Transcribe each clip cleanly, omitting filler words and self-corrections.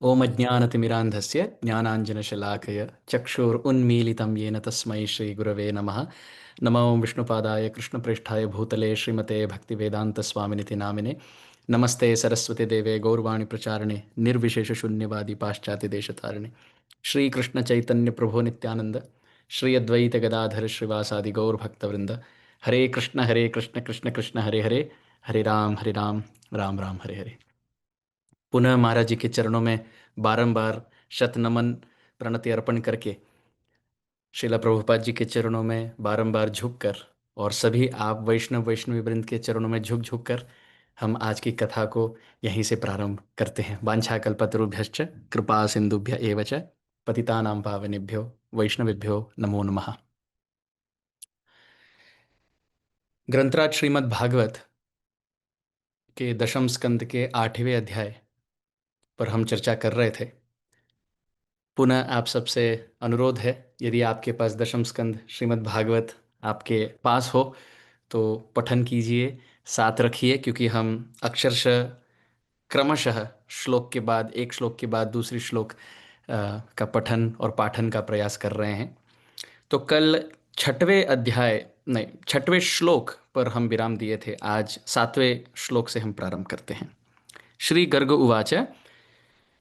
ओम अज्ञानतिमिरान्धस्य ज्ञानाञ्जनशलाकय चक्षुरुन्मीलितं येन तस्मै श्रीगुरवे नमः। नमो विष्णुपादाय कृष्णप्रेष्ठाय भूतले श्रीमते भक्तिवेदान्तस्वामिनिति नामिने। नमस्ते सरस्वती देवे गौरवाणी प्रचारिणे निर्विशेषशून्यवादी पाश्चात्यदेशतारिणे। श्रीकृष्णचैतन्य प्रभो नित्यानंद श्री अद्वैत गदाधर श्रीवासादि गौरभक्तवृंद। हरे कृष्ण कृष्ण कृष्ण हरे हरे, हरे राम राम राम हरे हरे। पुनः महाराज जी के चरणों में बारंबार शत नमन प्रणति अर्पण करके, श्रीला प्रभुपाद जी के चरणों में बारंबार झुककर और सभी आप वैष्णवी वृंद के चरणों में झुक झुक कर हम आज की कथा को यहीं से प्रारंभ करते हैं। वाञ्छाकल्पतरुभ्यश्च कृपा सिंधुभ्य एव च पतितानां पावनेभ्यो वैष्णवेभ्यो नमो नमः। ग्रंथराज श्रीमद् भागवत के दशम स्कंद के 8वें अध्याय पर हम चर्चा कर रहे थे। पुनः आप सबसे अनुरोध है, यदि आपके पास दशम स्कंद श्रीमद् भागवत आपके पास हो तो पठन कीजिए, साथ रखिए, क्योंकि हम अक्षरशः क्रमशः श्लोक के बाद एक श्लोक के बाद दूसरी श्लोक का पठन और पाठन का प्रयास कर रहे हैं। तो कल छठवें श्लोक पर हम विराम दिए थे। आज 7वें श्लोक से हम प्रारंभ करते हैं। श्री गर्ग उवाच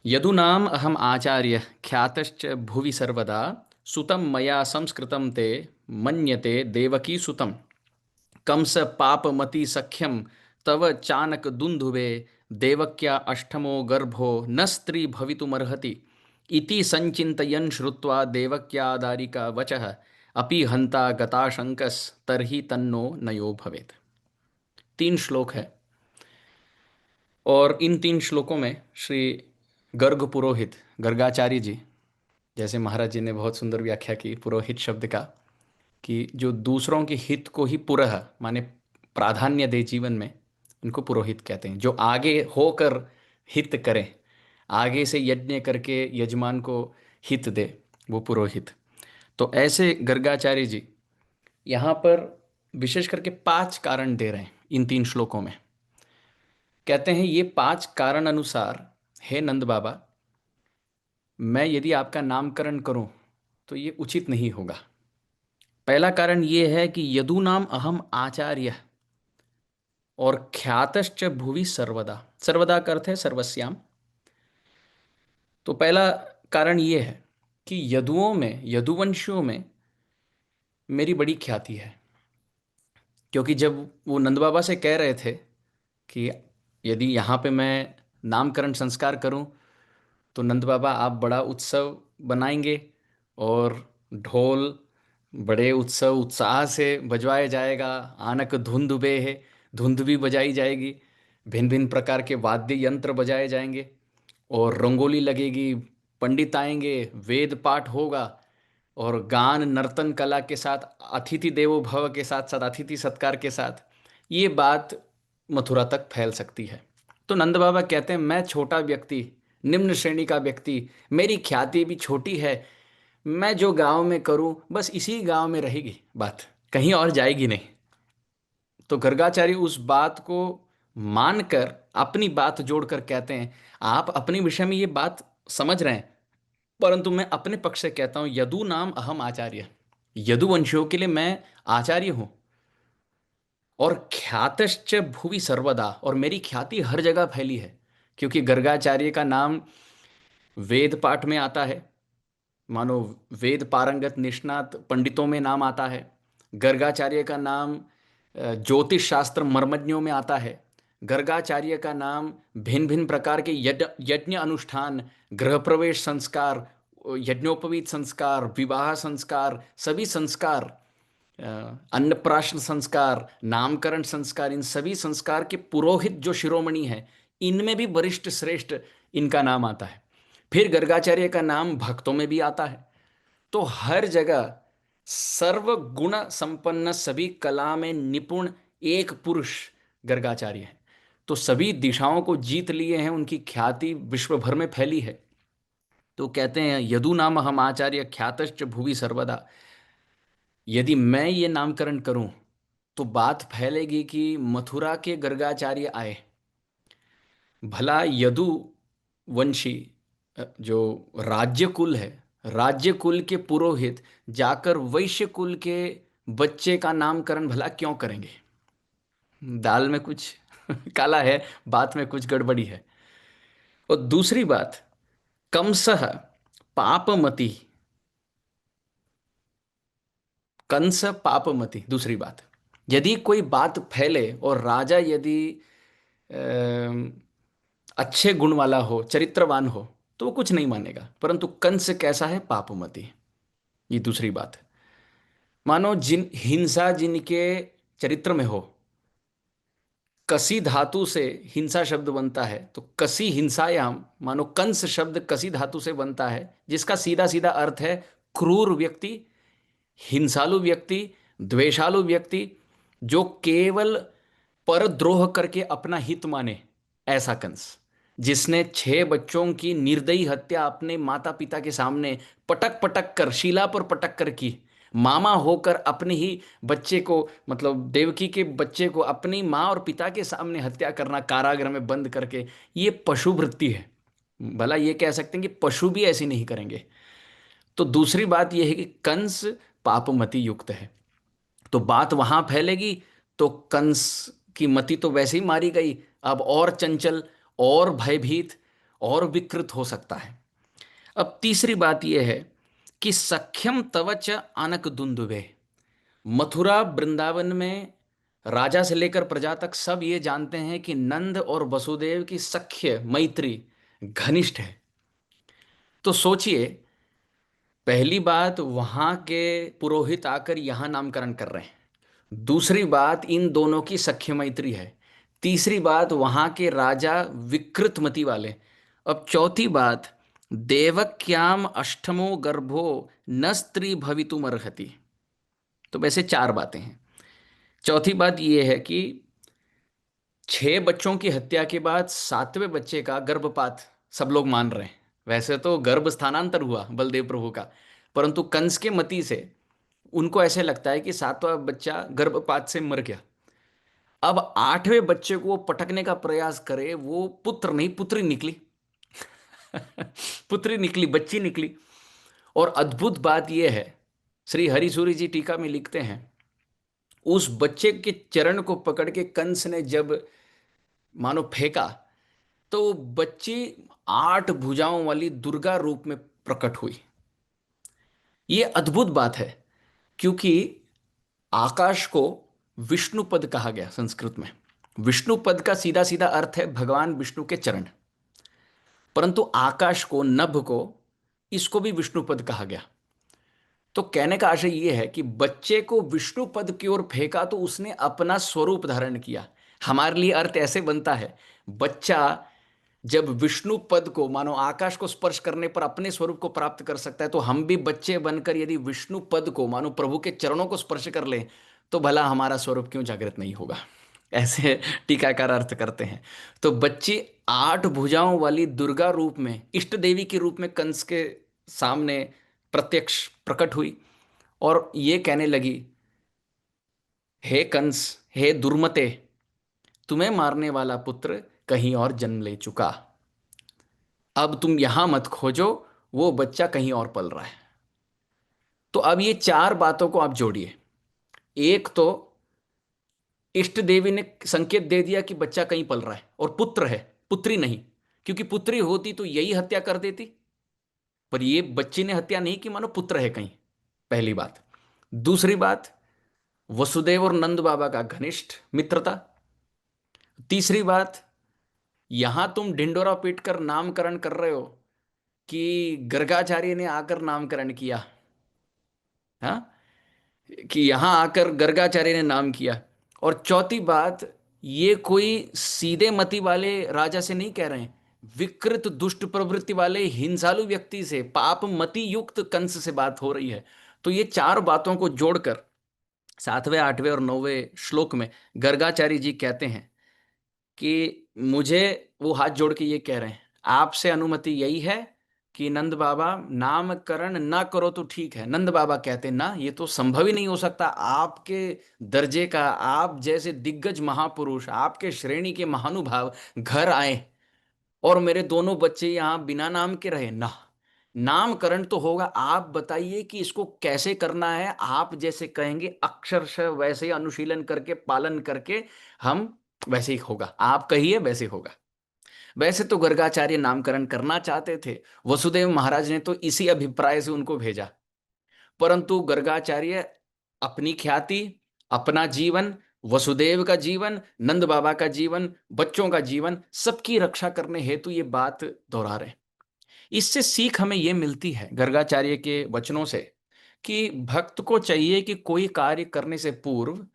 यदुनाम अहम आचार्य ख्यातश्च भुवि सर्वदा सुतं मया संस्कृतं ते मन्यते देवकी सुतं कंस पापमति सख्यम तव चानक दुंदुभे देवक्या अष्टमो गर्भो न स्त्री भवितुमर्हति इति संचिन्तयन् श्रुत्वा देवक्यादारिका वचः अपि हंता गताशंकस तरहि तन्नो नयो भवेत्। 3 श्लोक है और इन 3 श्लोकों में श्री गर्ग पुरोहित गर्गाचार्य जी, जैसे महाराज जी ने बहुत सुंदर व्याख्या की पुरोहित शब्द का, कि जो दूसरों के हित को ही पुरः माने प्राधान्य दे जीवन में, इनको पुरोहित कहते हैं। जो आगे होकर हित करें, आगे से यज्ञ करके यजमान को हित दे, वो पुरोहित। तो ऐसे गर्गाचार्य जी यहाँ पर विशेष करके 5 कारण दे रहे हैं इन 3 श्लोकों में। कहते हैं ये 5 कारण अनुसार, हे नंद बाबा, मैं यदि आपका नामकरण करूं तो ये उचित नहीं होगा। पहला कारण ये है कि यदुनाम अहम आचार्य और ख्यातश्च भुवि सर्वदा। सर्वदा का अर्थ है सर्वस्याम। तो पहला कारण ये है कि यदुओं में, यदुवंशियों में मेरी बड़ी ख्याति है। क्योंकि जब वो नंद बाबा से कह रहे थे कि यदि यहाँ पे मैं नामकरण संस्कार करूँ तो नंद बाबा आप बड़ा उत्सव बनाएंगे और ढोल बड़े उत्सव उत्साह से बजवाया जाएगा, आनक धुन दुबे है, धुंध भी बजाई जाएगी, भिन्न भिन्न प्रकार के वाद्य यंत्र बजाए जाएंगे और रंगोली लगेगी, पंडित आएंगे, वेद पाठ होगा और गान नर्तन कला के साथ, अतिथि देवो भव के साथ साथ अतिथि सत्कार के साथ ये बात मथुरा तक फैल सकती है। तो नंद बाबा कहते हैं मैं छोटा व्यक्ति, निम्न श्रेणी का व्यक्ति, मेरी ख्याति भी छोटी है, मैं जो गांव में करूं बस इसी गांव में रहेगी बात, कहीं और जाएगी नहीं। तो गर्गाचार्य उस बात को मानकर अपनी बात जोड़कर कहते हैं आप अपने विषय में ये बात समझ रहे हैं, परंतु मैं अपने पक्ष से कहता हूं यदु नाम अहम आचार्य, यदुवंशियों के लिए मैं आचार्य हूं और ख्यातश्च भुवि सर्वदा, और मेरी ख्याति हर जगह फैली है। क्योंकि गर्गाचार्य का नाम वेद पाठ में आता है, मानो वेद पारंगत निष्णात पंडितों में नाम आता है। गर्गाचार्य का नाम ज्योतिष शास्त्र मर्मज्ञों में आता है। गर्गाचार्य का नाम भिन्न भिन्न प्रकार के यज्ञ यज्ञ अनुष्ठान, गृह प्रवेश संस्कार, यज्ञोपवीत संस्कार, विवाह संस्कार, सभी संस्कार, अन्नप्राशन संस्कार, नामकरण संस्कार, इन सभी संस्कार के पुरोहित जो शिरोमणि है, इनमें भी वरिष्ठ श्रेष्ठ इनका नाम आता है। फिर गर्गाचार्य का नाम भक्तों में भी आता है। तो हर जगह सर्व गुण संपन्न, सभी कला में निपुण एक पुरुष गर्गाचार्य है। तो सभी दिशाओं को जीत लिए हैं, उनकी ख्याति विश्व भर में फैली है। तो कहते हैं यदु नाम हम आचार्य ख्यातश्च भुवि सर्वदा। यदि मैं ये नामकरण करूं तो बात फैलेगी कि मथुरा के गर्गाचार्य आए। भला यदु वंशी जो राज्य कुल है, राज्य कुल के पुरोहित जाकर वैश्य कुल के बच्चे का नामकरण भला क्यों करेंगे? दाल में कुछ काला है, बात में कुछ गड़बड़ी है। और दूसरी बात, कंसः पापमति, कंस पापमति। दूसरी बात, यदि कोई बात फैले और राजा यदि अम, अच्छे गुण वाला हो, चरित्रवान हो, तो वो कुछ नहीं मानेगा, परंतु कंस कैसा है? पापमति। ये दूसरी बात है। मानो जिन हिंसा जिनके चरित्र में हो, कसी धातु से हिंसा शब्द बनता है, तो कसी हिंसायाम, मानो कंस शब्द कसी धातु से बनता है, जिसका सीधा सीधा अर्थ है क्रूर व्यक्ति, हिंसालु व्यक्ति, द्वेषालु व्यक्ति, जो केवल परद्रोह करके अपना हित माने, ऐसा कंस। जिसने 6 बच्चों की निर्दयी हत्या अपने माता पिता के सामने पटक पटक कर, शिला पर पटक कर की, मामा होकर अपने ही बच्चे को, मतलब देवकी के बच्चे को अपनी माँ और पिता के सामने हत्या करना, कारागृह में बंद करके, ये पशु वृत्ति है। भला ये कह सकते हैं कि पशु भी ऐसी नहीं करेंगे। तो दूसरी बात यह है कि कंस पापमति युक्त है। तो बात वहां फैलेगी तो कंस की मति तो वैसे ही मारी गई, अब और चंचल, और भयभीत, और विकृत हो सकता है। अब तीसरी बात यह है कि सख्यम तवच आनक दुंदुभे। मथुरा वृंदावन में राजा से लेकर प्रजा तक सब ये जानते हैं कि नंद और वसुदेव की सख्य मैत्री घनिष्ठ है। तो सोचिए, पहली बात, वहां के पुरोहित आकर यहां नामकरण कर रहे हैं। दूसरी बात, इन दोनों की सख्य मैत्री है। तीसरी बात, वहां के राजा विकृत मति वाले। अब चौथी बात, देवक्याम अष्टमो गर्भो न स्त्री भवितुम अर्हति। तो वैसे 4 बातें हैं। चौथी बात यह है कि 6 बच्चों की हत्या के बाद 7वें बच्चे का गर्भपात सब लोग मान रहे हैं। वैसे तो गर्भ स्थानांतर हुआ बलदेव प्रभु का, परंतु कंस के मति से उनको ऐसे लगता है कि 7वां बच्चा गर्भपात से मर गया। अब 8वें बच्चे को वो पटकने का प्रयास करे, वो पुत्र नहीं पुत्री निकली। पुत्री निकली, बच्ची निकली। और अद्भुत बात यह है, श्री हरिसूरी जी टीका में लिखते हैं, उस बच्चे के चरण को पकड़ के कंस ने जब मानो फेंका, तो वो बच्ची 8 भुजाओं वाली दुर्गा रूप में प्रकट हुई। ये अद्भुत बात है, क्योंकि आकाश को विष्णु पद कहा गया संस्कृत में। विष्णु पद का सीधा सीधा अर्थ है भगवान विष्णु के चरण, परंतु आकाश को, नभ को, इसको भी विष्णु पद कहा गया। तो कहने का आशय यह है कि बच्चे को विष्णु पद की ओर फेंका तो उसने अपना स्वरूप धारण किया। हमारे लिए अर्थ ऐसे बनता है, बच्चा जब विष्णु पद को, मानो आकाश को स्पर्श करने पर अपने स्वरूप को प्राप्त कर सकता है, तो हम भी बच्चे बनकर यदि विष्णु पद को, मानो प्रभु के चरणों को स्पर्श कर लें, तो भला हमारा स्वरूप क्यों जागृत नहीं होगा। ऐसे टीकाकार अर्थ करते हैं। तो बच्ची 8 भुजाओं वाली दुर्गा रूप में, इष्ट देवी के रूप में कंस के सामने प्रत्यक्ष प्रकट हुई और ये कहने लगी, हे कंस, हे दुर्मते, तुम्हें मारने वाला पुत्र कहीं और जन्म ले चुका, अब तुम यहां मत खोजो, वो बच्चा कहीं और पल रहा है। तो अब ये 4 बातों को आप जोड़िए। एक तो इष्ट देवी ने संकेत दे दिया कि बच्चा कहीं पल रहा है और पुत्र है, पुत्री नहीं, क्योंकि पुत्री होती तो यही हत्या कर देती, पर ये बच्ची ने हत्या नहीं की, मानो पुत्र है कहीं। पहली बात। दूसरी बात, वसुदेव और नंद बाबा का घनिष्ठ मित्रता। तीसरी बात, यहां तुम ढिंडोरा पीट कर नामकरण कर रहे हो कि गर्गाचार्य ने आकर नामकरण किया, हाँ, कि यहां आकर गर्गाचार्य ने नाम किया। और चौथी बात, ये कोई सीधे मति वाले राजा से नहीं कह रहे हैं, विकृत दुष्ट प्रवृत्ति वाले हिंसालु व्यक्ति से, पाप मति युक्त कंस से बात हो रही है। तो ये 4 बातों को जोड़कर 7वें, 8वें और 9वें श्लोक में गर्गाचार्य जी कहते हैं कि मुझे, वो हाथ जोड़ के ये कह रहे हैं, आपसे अनुमति यही है कि नंद बाबा नामकरण ना करो तो ठीक है। नंद बाबा कहते ना, ये तो संभव ही नहीं हो सकता, आपके दर्जे का, आप जैसे दिग्गज महापुरुष, आपके श्रेणी के महानुभाव घर आए और मेरे दोनों बच्चे यहाँ बिना नाम के रहे ना। नामकरण तो होगा, आप बताइए कि इसको कैसे करना है, आप जैसे कहेंगे अक्षरशः वैसे ही अनुशीलन करके पालन करके हम वैसे ही होगा, आप कहिए वैसे होगा। वैसे तो गर्गाचार्य नामकरण करना चाहते थे, वसुदेव महाराज ने तो इसी अभिप्राय से उनको भेजा, परंतु गर्गाचार्य अपनी ख्याति, अपना जीवन, वसुदेव का जीवन, नंद बाबा का जीवन, बच्चों का जीवन, सबकी रक्षा करने हेतु ये बात दोहरा रहे हैं। इससे सीख हमें ये मिलती है गर्गाचार्य के वचनों से कि भक्त को चाहिए कि कोई कार्य करने से पूर्व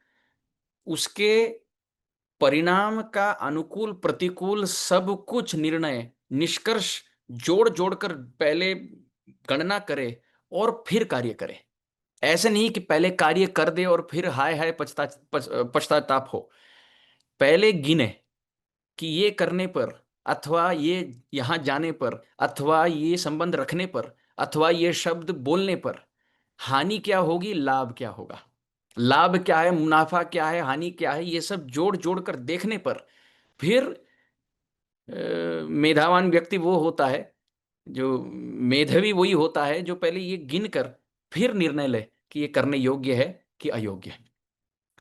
उसके परिणाम का अनुकूल प्रतिकूल सब कुछ निर्णय निष्कर्ष जोड़ जोड़कर पहले गणना करे और फिर कार्य करे। ऐसे नहीं कि पहले कार्य कर दे और फिर हाय हाय पश्चाताप हो। पहले गिने कि ये करने पर, अथवा ये यहां जाने पर, अथवा ये संबंध रखने पर, अथवा ये शब्द बोलने पर हानि क्या होगी, लाभ क्या होगा, लाभ क्या है, मुनाफा क्या है, हानि क्या है, ये सब जोड़ जोड़ कर देखने पर फिर मेधावान व्यक्ति वो होता है, जो मेधावी वही होता है जो पहले ये गिन कर फिर निर्णय ले कि ये करने योग्य है कि अयोग्य है।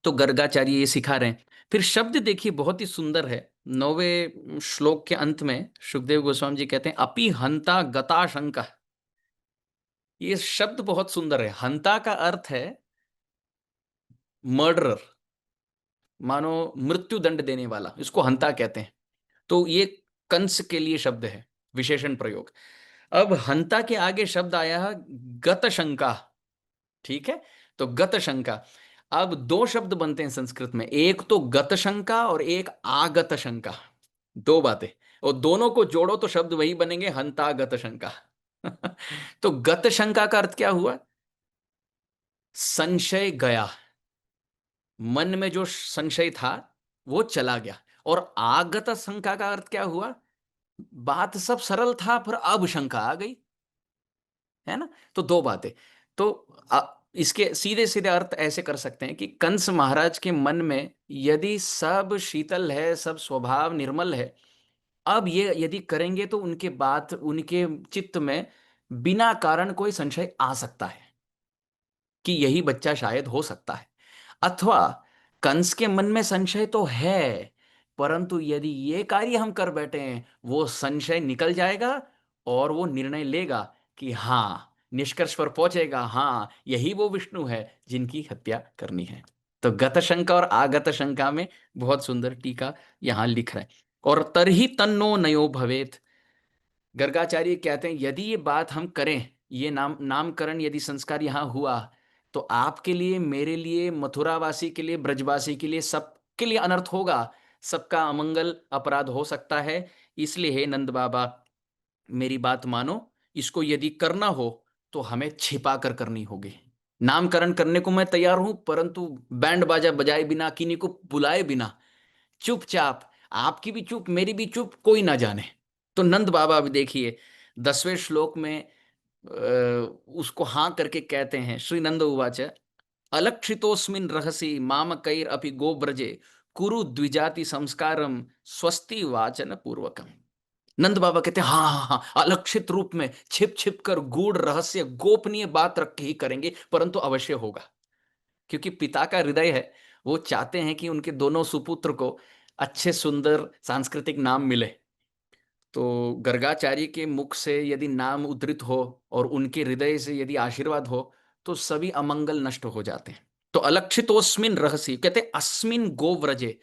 तो गर्गाचार्य ये सिखा रहे हैं। फिर शब्द देखिए बहुत ही सुंदर है। 9वें श्लोक के अंत में सुखदेव गोस्वामी जी कहते हैं अपि हंता गताशंका। ये शब्द बहुत सुंदर है। हंता का अर्थ है मर्डरर, मानो मृत्यु दंड देने वाला, इसको हंता कहते हैं। तो ये कंस के लिए शब्द है, विशेषण प्रयोग। अब हंता के आगे शब्द आया है गत शंका। ठीक है, तो गत शंका। अब दो शब्द बनते हैं संस्कृत में, एक तो गत शंका और एक आगत शंका, दो बातें, और दोनों को जोड़ो तो शब्द वही बनेंगे, हंता गत शंका। तो गत शंका का अर्थ क्या हुआ, संशय गया, मन में जो संशय था वो चला गया। और आगत शंका का अर्थ क्या हुआ, बात सब सरल था पर अब शंका आ गई, है ना। तो दो बातें। तो इसके सीधे सीधे अर्थ ऐसे कर सकते हैं कि कंस महाराज के मन में यदि सब शीतल है, सब स्वभाव निर्मल है, अब ये यदि करेंगे तो उनके बात, उनके चित्त में बिना कारण कोई संशय आ सकता है कि यही बच्चा शायद हो सकता है। अथवा कंस के मन में संशय तो है, परंतु यदि ये कार्य हम कर बैठे हैं वो संशय निकल जाएगा और वो निर्णय लेगा कि हाँ, निष्कर्ष पर पहुंचेगा, हाँ यही वो विष्णु है जिनकी हत्या करनी है। तो गत शंका और आगत शंका में बहुत सुंदर टीका यहां लिख रहे हैं। और तरही तन्नो नयो भवेत, गर्गाचार्य कहते हैं यदि ये बात हम करें, ये नामकरण यदि संस्कार यहाँ हुआ, तो आपके लिए, मेरे लिए, मथुरावासी के लिए, ब्रजवासी के लिए, सबके लिए अनर्थ होगा, सबका अमंगल अपराध हो सकता है। इसलिए हे नंद बाबा, मेरी बात मानो, इसको यदि करना हो तो हमें छिपा कर करनी होगी। नामकरण करने को मैं तैयार हूं, परंतु बैंड बाजा बजाए बिना, किन्हीं को बुलाए बिना, चुपचाप, आपकी भी चुप मेरी भी चुप, कोई ना जाने। तो नंद बाबा भी देखिए 10वें श्लोक में उसको हाँ करके कहते हैं, श्री नंद उवाच अलक्षितोस्मिन रहसि मामकैर अपि गोब्रजे कुरु द्विजाति संस्कारम स्वस्ति वाचन पूर्वकम। नंद बाबा कहते हैं हाँ हाँ हाँ, अलक्षित रूप में छिप छिप कर गूढ़ रहस्य गोपनीय बात रख के ही करेंगे, परंतु अवश्य होगा, क्योंकि पिता का हृदय है, वो चाहते हैं कि उनके दोनों सुपुत्र को अच्छे सुंदर सांस्कृतिक नाम मिले। तो गर्गाचार्य के मुख से यदि नाम उद्धृत हो और उनके हृदय से यदि आशीर्वाद हो तो सभी अमंगल नष्ट हो जाते हैं। तो अलक्षितोस्मिन रहसि, कहते अस्मिन गोव्रजे,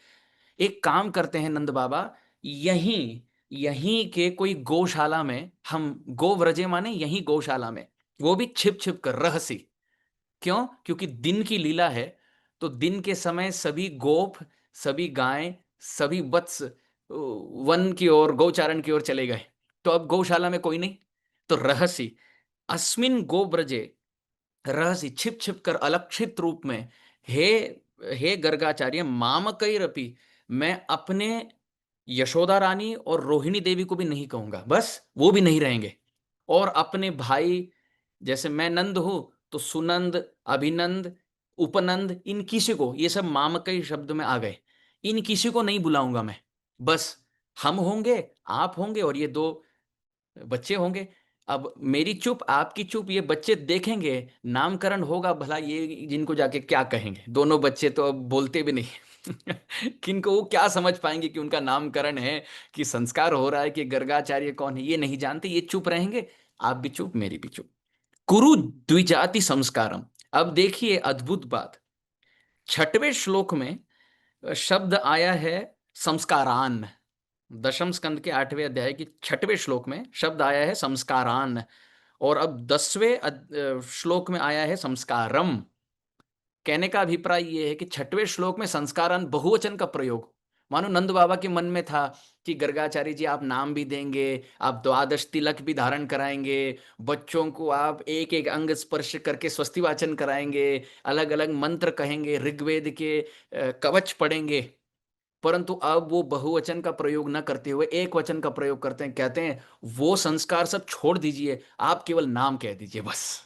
एक काम करते हैं नंद बाबा, यहीं यहीं के कोई गौशाला में हम, गोव्रजे माने यहीं गौशाला में, वो भी छिप छिप कर, रहसी। क्यों, क्योंकि दिन की लीला है, तो दिन के समय सभी गोप, सभी गाय, सभी वत्स वन की ओर, गौचारण की ओर चले गए, तो अब गौशाला में कोई नहीं। तो रहसी अस्मिन गोब्रजे, रहसी छिप छिप कर, अलक्षित रूप में, हे हे गर्गाचार्य, मामकैरपि, मैं अपने यशोदा रानी और रोहिणी देवी को भी नहीं कहूंगा, बस वो भी नहीं रहेंगे। और अपने भाई, जैसे मैं नंद हूं तो सुनंद, अभिनंद, उपनंद, इन किसी को, ये सब मामकई शब्द में आ गए, इन किसी को नहीं बुलाऊंगा मैं, बस हम होंगे, आप होंगे और ये दो बच्चे होंगे। अब मेरी चुप आपकी चुप, ये बच्चे देखेंगे, नामकरण होगा, भला ये जिनको जाके क्या कहेंगे, दोनों बच्चे तो अब बोलते भी नहीं किनको वो क्या समझ पाएंगे कि उनका नामकरण है, कि संस्कार हो रहा है, कि गर्गाचार्य कौन है, ये नहीं जानते, ये चुप रहेंगे। आप भी चुप, मेरी भी चुप। कुरु द्विजाति संस्कारम। अब देखिए अद्भुत बात, छठवें श्लोक में शब्द आया है संस्कारान। दशम स्कंद के 8वें अध्याय की 6वें श्लोक में शब्द आया है संस्कारान, और अब 10वें श्लोक में आया है संस्कारम। कहने का अभिप्राय यह है कि 6वें श्लोक में संस्कारान बहुवचन का प्रयोग, मानो नंद बाबा के मन में था कि गर्गाचार्य जी आप नाम भी देंगे, आप द्वादश तिलक भी धारण कराएंगे, बच्चों को आप एक एक अंग स्पर्श करके स्वस्ति वाचन कराएंगे, अलग अलग मंत्र कहेंगे, ऋग्वेद के कवच पढ़ेंगे। परंतु अब वो बहुवचन का प्रयोग न करते हुए एक वचन का प्रयोग करते हैं, कहते हैं वो संस्कार सब छोड़ दीजिए, आप केवल नाम कह दीजिए बस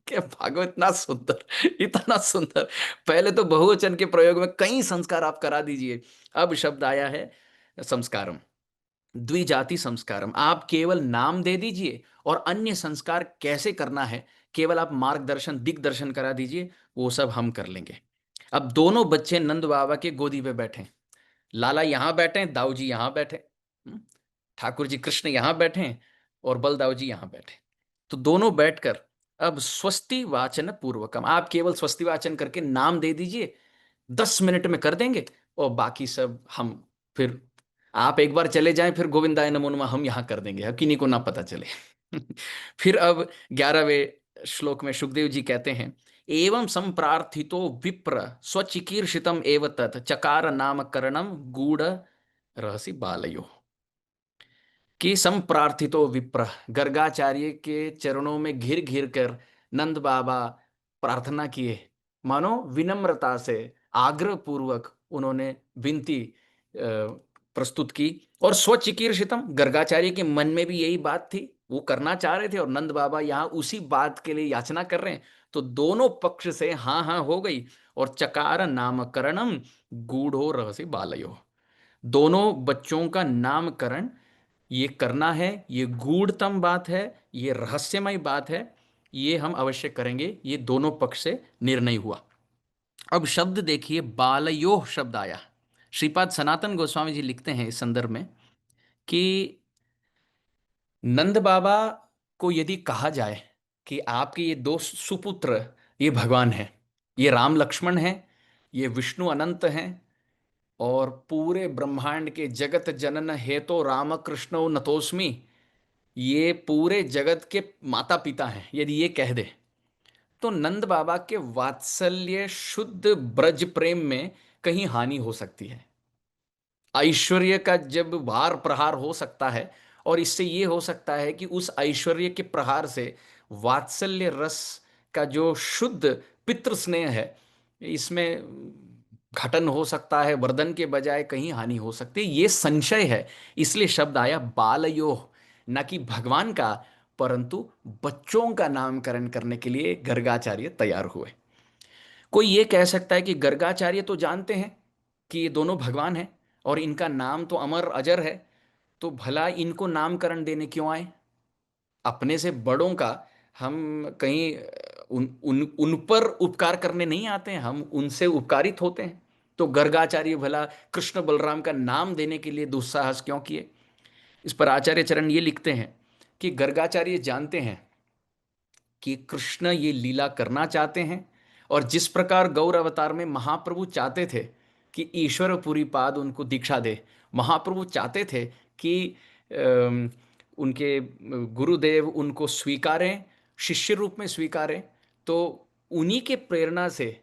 क्या भागवत, इतना सुंदर, इतना सुंदर। पहले तो बहुवचन के प्रयोग में कई संस्कार आप करा दीजिए, अब शब्द आया है संस्कारम, द्विजाति संस्कारम। आप केवल नाम दे दीजिए और अन्य संस्कार कैसे करना है केवल आप मार्गदर्शन दिग्दर्शन करा दीजिए, वो सब हम कर लेंगे। अब दोनों बच्चे नंद बाबा के गोदी पे बैठे, लाला यहां बैठे, दाऊ जी यहां बैठे, ठाकुर जी कृष्ण यहां बैठे और बलदाऊ जी यहां बैठे। तो दोनों बैठकर अब स्वस्ति वाचन पूर्वकम, आप केवल स्वस्ति वाचन करके नाम दे दीजिए, 10 मिनट में कर देंगे, और बाकी सब हम फिर, आप एक बार चले जाएं फिर गोविंदाय नमो नमः हम यहां कर देंगे, अब किन्हीं को ना पता चले फिर अब 11वें श्लोक में सुखदेव जी कहते हैं, एवं संप्रार्थितो विप्र स्वचिकीर्षितम एव तत् चकार नामकरणम गूढ़ रहसी बालयो। कि संप्रार्थितो विप्र, गर्गाचार्य के चरणों में घिर घिर कर नंद बाबा प्रार्थना किए, मानो विनम्रता से आग्रह पूर्वक उन्होंने विनती प्रस्तुत की। और स्वचिकीर्षितम, गर्गाचार्य के मन में भी यही बात थी, वो करना चाह रहे थे, और नंद बाबा यहाँ उसी बात के लिए याचना कर रहे हैं, तो दोनों पक्ष से हाँ हाँ हो गई। और चकार नामकरणम गूढ़ो रहस्य बालयो, दोनों बच्चों का नामकरण ये करना है, ये गूढ़तम बात है, ये रहस्यमय बात है, ये हम अवश्य करेंगे, ये दोनों पक्ष से निर्णय हुआ। अब शब्द देखिए, बालयोह शब्द आया। श्रीपाद सनातन गोस्वामी जी लिखते हैं इस संदर्भ में कि नंद बाबा को यदि कहा जाए कि आपके ये दो सुपुत्र ये भगवान हैं, ये राम लक्ष्मण हैं, ये विष्णु अनंत हैं, और पूरे ब्रह्मांड के जगत जनन हेतो रामकृष्णो नतोस्मि, ये पूरे जगत के माता पिता हैं, यदि ये कह दे, तो नंद बाबा के वात्सल्य शुद्ध ब्रज प्रेम में कहीं हानि हो सकती है। ऐश्वर्य का जब वार प्रहार हो सकता है, और इससे ये हो सकता है कि उस ऐश्वर्य के प्रहार से वात्सल्य रस का जो शुद्ध पितृ स्नेह है, इसमें घटन हो सकता है, वर्धन के बजाय कहीं हानि हो सकती है, ये संशय है। इसलिए शब्द आया बालयोः, न कि भगवान का, परंतु बच्चों का नामकरण करने के लिए गर्गाचार्य तैयार हुए। कोई ये कह सकता है कि गर्गाचार्य तो जानते हैं कि ये दोनों भगवान हैं और इनका नाम तो अमर अजर है, तो भला इनको नामकरण देने क्यों आए? अपने से बड़ों का हम कहीं उन उन उन पर उपकार करने नहीं आते हैं, हम उनसे उपकारित होते हैं। तो गर्गाचार्य भला कृष्ण बलराम का नाम देने के लिए दुस्साहस क्यों किए? इस पर आचार्य चरण ये लिखते हैं कि गर्गाचार्य जानते हैं कि कृष्ण ये लीला करना चाहते हैं, और जिस प्रकार गौर अवतार में महाप्रभु चाहते थे कि ईश्वर पुरी पाद उनको दीक्षा दे, महाप्रभु चाहते थे कि उनके गुरुदेव उनको स्वीकारें, शिष्य रूप में स्वीकारें, तो उन्हीं के प्रेरणा से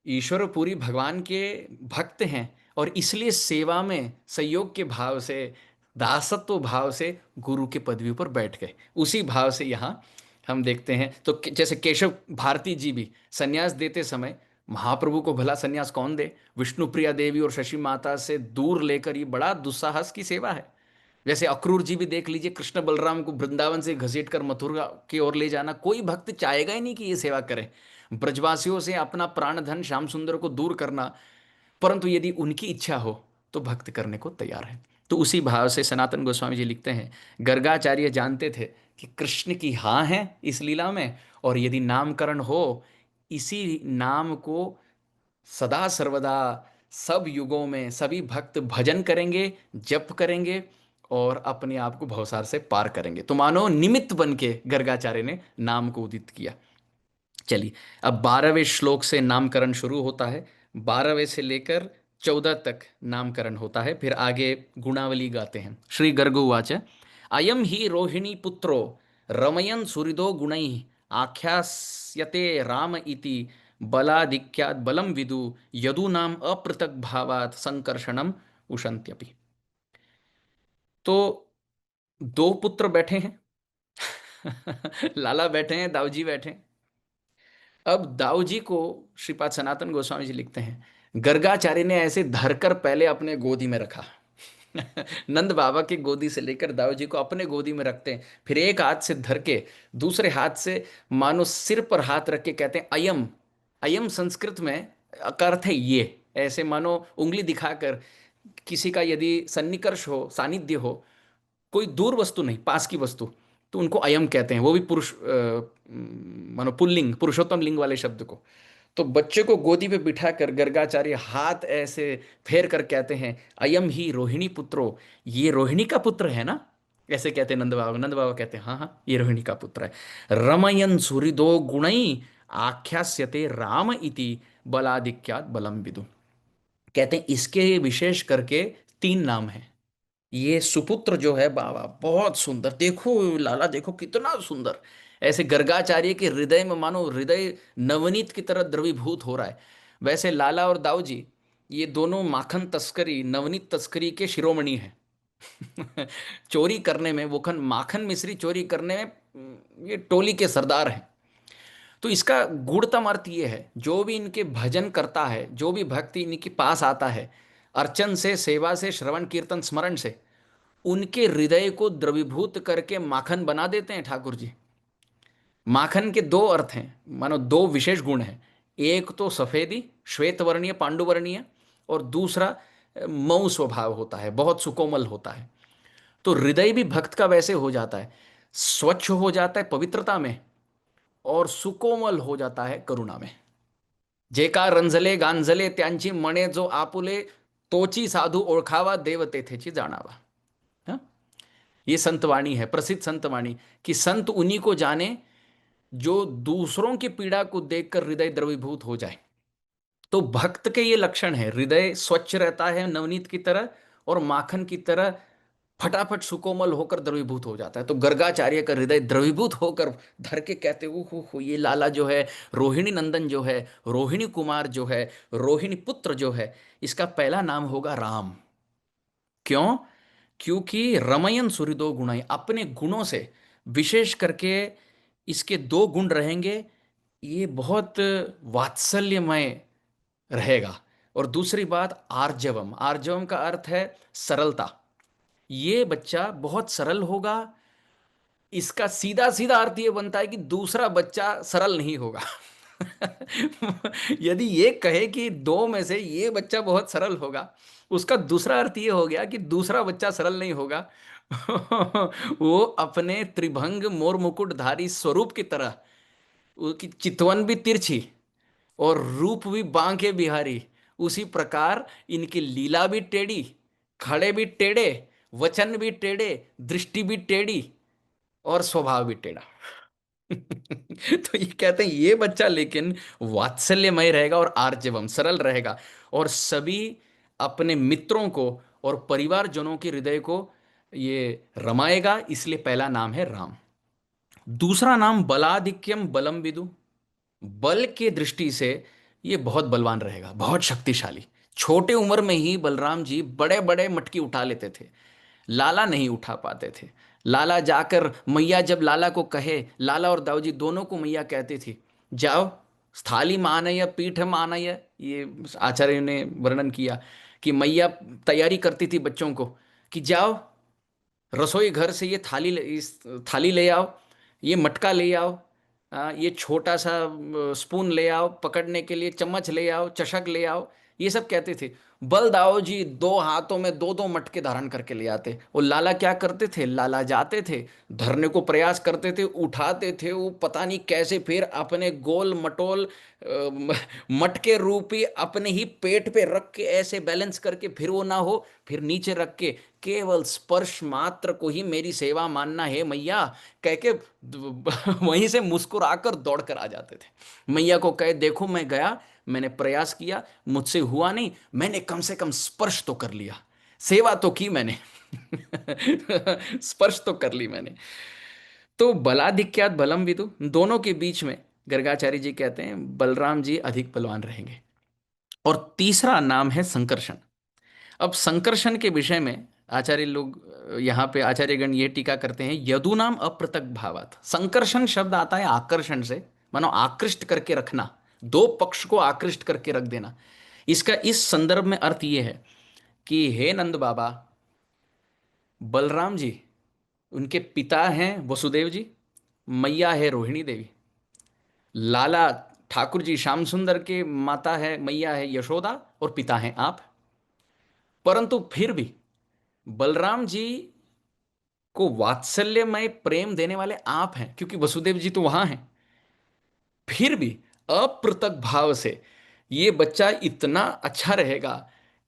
ईश्वरपुरी भगवान के भक्त हैं, और इसलिए सेवा में संयोग के भाव से, दासत्व भाव से गुरु के पदवी पर बैठ गए। उसी भाव से यहाँ हम देखते हैं। तो जैसे केशव भारती जी भी सन्यास देते समय, महाप्रभु को भला सन्यास कौन दे? विष्णु प्रिया देवी और शशि माता से दूर लेकर, ये बड़ा दुस्साहस की सेवा है। जैसे अक्रूर जी भी देख लीजिए, कृष्ण बलराम को वृंदावन से घसीट कर मथुरा की ओर ले जाना, कोई भक्त चाहेगा ही नहीं कि ये सेवा करें, ब्रजवासियों से अपना प्राण धन श्याम सुंदर को दूर करना, परंतु यदि उनकी इच्छा हो तो भक्त करने को तैयार है। तो उसी भाव से सनातन गोस्वामी जी लिखते हैं, गर्गाचार्य जानते थे कि कृष्ण की हाँ है इस लीला में, और यदि नामकरण हो, इसी नाम को सदा सर्वदा सब युगों में सभी भक्त भजन करेंगे, जप करेंगे और अपने आप को भवसार से पार करेंगे। तो मानो निमित्त बन के गर्गाचार्य ने नाम को उदित किया। चलिए, अब 12वें श्लोक से नामकरण शुरू होता है। 12वें से लेकर 14 तक नामकरण होता है। फिर आगे गुणावली गाते हैं। श्री गर्ग उवाच अयम ही रोहिणी पुत्रो रमयन सुहृदो गुणैः आख्यास्यते राम इति बलाधिक्यात् बलम विदु यदूनाम अपृथक भावात् संकर्षणम उशन्त्यपि। तो दो पुत्र बैठे हैं। लाला बैठे हैं, दाऊजी बैठे हैं। अब दाऊ जी को श्रीपाद सनातन गोस्वामी जी लिखते हैं, गर्गाचार्य ने ऐसे धरकर पहले अपने गोदी में रखा। नंद बाबा की गोदी से लेकर दाऊ जी को अपने गोदी में रखते हैं, फिर एक हाथ से धर के दूसरे हाथ से मानो सिर पर हाथ रख के कहते हैं अयम। अयम संस्कृत में का अर्थ है ये, ऐसे मानो उंगली दिखाकर किसी का यदि सन्निकर्ष हो, सानिध्य हो, कोई दूर वस्तु नहीं, पास की वस्तु, तो उनको अयम कहते हैं। वो भी पुरुष मानो पुल्लिंग, पुरुषोत्तम लिंग वाले शब्द को। तो बच्चे को गोदी पे बिठाकर गर्गाचार्य हाथ ऐसे फेर कर कहते हैं अयम ही रोहिणी पुत्रो, ये रोहिणी का पुत्र है ना। ऐसे कहते हैं नंद बाबा। नंद बाबा कहते हैं हाँ हाँ, ये रोहिणी का पुत्र है। रमयन सुहृदो गुणई आख्यास्यते राम इति बलाधिक्यात बलम विदु। कहते हैं इसके विशेष करके 3 नाम हैं। ये सुपुत्र जो है बाबा बहुत सुंदर, देखो लाला देखो कितना सुंदर। ऐसे गर्गाचार्य के हृदय में मानो हृदय नवनीत की तरह द्रवीभूत हो रहा है। वैसे लाला और दाऊ जी ये दोनों माखन तस्करी, नवनीत तस्करी के शिरोमणि हैं। चोरी करने में, वो माखन मिश्री चोरी करने में ये टोली के सरदार हैं। तो इसका गूढ़तम अर्थ ये है, जो भी इनके भजन करता है, जो भी भक्ति इनके पास आता है, अर्चन से, सेवा से, श्रवण कीर्तन स्मरण से, उनके हृदय को द्रवीभूत करके माखन बना देते हैं ठाकुर जी। माखन के 2 अर्थ हैं, मानो 2 विशेष गुण हैं। एक तो सफेदी, श्वेत वर्णीय, पांडुवर्णीय, और दूसरा मऊ स्वभाव होता है, बहुत सुकोमल होता है। तो हृदय भी भक्त का वैसे हो जाता है, स्वच्छ हो जाता है पवित्रता में, और सुकोमल हो जाता है करुणा में। जेका रंजले गांजले त्यांची मणे जो आपुले, तोची साधु ओळखावा देव तेथेची जाणावा। हाँ? ये संतवाणी है, प्रसिद्ध संतवाणी, कि संत उन्हीं को जाने जो दूसरों की पीड़ा को देखकर हृदय द्रवीभूत हो जाए। तो भक्त के ये लक्षण है, हृदय स्वच्छ रहता है नवनीत की तरह, और माखन की तरह फटाफट सुकोमल होकर द्रवीभूत हो जाता है। तो गर्गाचार्य का हृदय द्रवीभूत होकर धर के कहते हो ये लाला जो है, रोहिणी नंदन जो है, रोहिणी कुमार जो है, रोहिणी पुत्र जो है, इसका पहला नाम होगा राम। क्यों? क्योंकि रमयन सुहृदो गुण, अपने गुणों से विशेष करके इसके 2 गुण रहेंगे, ये बहुत वात्सल्यमय रहेगा। और दूसरी बात आर्जवम, आर्जवम का अर्थ है सरलता। ये बच्चा बहुत सरल होगा। इसका सीधा सीधा अर्थ ये बनता है कि दूसरा बच्चा सरल नहीं होगा। यदि ये कहे कि 2 में से ये बच्चा बहुत सरल होगा, उसका दूसरा अर्थ ये हो गया कि दूसरा बच्चा सरल नहीं होगा। वो अपने त्रिभंग मोर मुकुटधारी स्वरूप की तरह, उसकी चितवन भी तिरछी और रूप भी बांके बिहारी, उसी प्रकार इनकी लीला भी टेढ़ी, खड़े भी टेढ़े, वचन भी टेढ़े, दृष्टि भी टेढ़ी, और स्वभाव भी टेढ़ा। तो ये कहते हैं ये बच्चा लेकिन वात्सल्यमय रहेगा और आर्जवम, सरल रहेगा, और सभी अपने मित्रों को और परिवारजनों के हृदय को ये रमाएगा। इसलिए पहला नाम है राम। दूसरा नाम बलाधिक्यम बलम विदु, बल के दृष्टि से ये बहुत बलवान रहेगा, बहुत शक्तिशाली। छोटे उम्र में ही बलराम जी बड़े बड़े मटकी उठा लेते थे, लाला नहीं उठा पाते थे। लाला जाकर, मैया जब लाला को कहे, लाला और दाऊजी दोनों को मैया कहती थी जाओ थाली में आनय, पीठ में आनय। ये आचार्य ने वर्णन किया कि मैया तैयारी करती थी बच्चों को कि जाओ रसोई घर से ये इस थाली ले आओ, ये मटका ले आओ, ये छोटा सा स्पून ले आओ, पकड़ने के लिए चम्मच ले आओ, चशक ले आओ। ये सब कहते थे। बलदाऊ जी दो हाथों में दो दो मटके धारण करके ले आते, और लाला क्या करते थे, लाला जाते थे, धरने को प्रयास करते थे, उठाते थे वो पता नहीं कैसे, फिर अपने गोल मटोल मटके रूपी अपने ही पेट पे रख के ऐसे बैलेंस करके, फिर वो ना हो फिर नीचे रख के, केवल स्पर्श मात्र को ही मेरी सेवा मानना है मैया, कह के वहीं से मुस्कुराकर दौड़ कर आ जाते थे। मैया को कहे देखो मैं गया, मैंने प्रयास किया, मुझसे हुआ नहीं, मैंने कम से कम स्पर्श तो कर लिया, सेवा तो की मैंने। स्पर्श तो कर ली मैंने। तो बलाधिक्यात बलम विदु, दोनों के बीच में गर्गाचार्य जी कहते हैं बलराम जी अधिक बलवान रहेंगे। और तीसरा नाम है संकर्षण। अब संकर्षण के विषय में आचार्य लोग, यहाँ पे आचार्यगण ये टीका करते हैं, यदुनाम अप्रतक भावात। संकर्षण शब्द आता है आकर्षण से, मानो आकृष्ट करके रखना, दो पक्ष को आकृष्ट करके रख देना। इसका इस संदर्भ में अर्थ ये है कि हे नंद बाबा, बलराम जी उनके पिता हैं वसुदेव जी, मैया है रोहिणी देवी, लाला ठाकुर जी श्याम सुंदर के माता है मैया है यशोदा, और पिता हैं आप। परंतु फिर भी बलराम जी को वात्सल्यमय प्रेम देने वाले आप हैं, क्योंकि वसुदेव जी तो वहां हैं। फिर भी अपृथक भाव से ये बच्चा इतना अच्छा रहेगा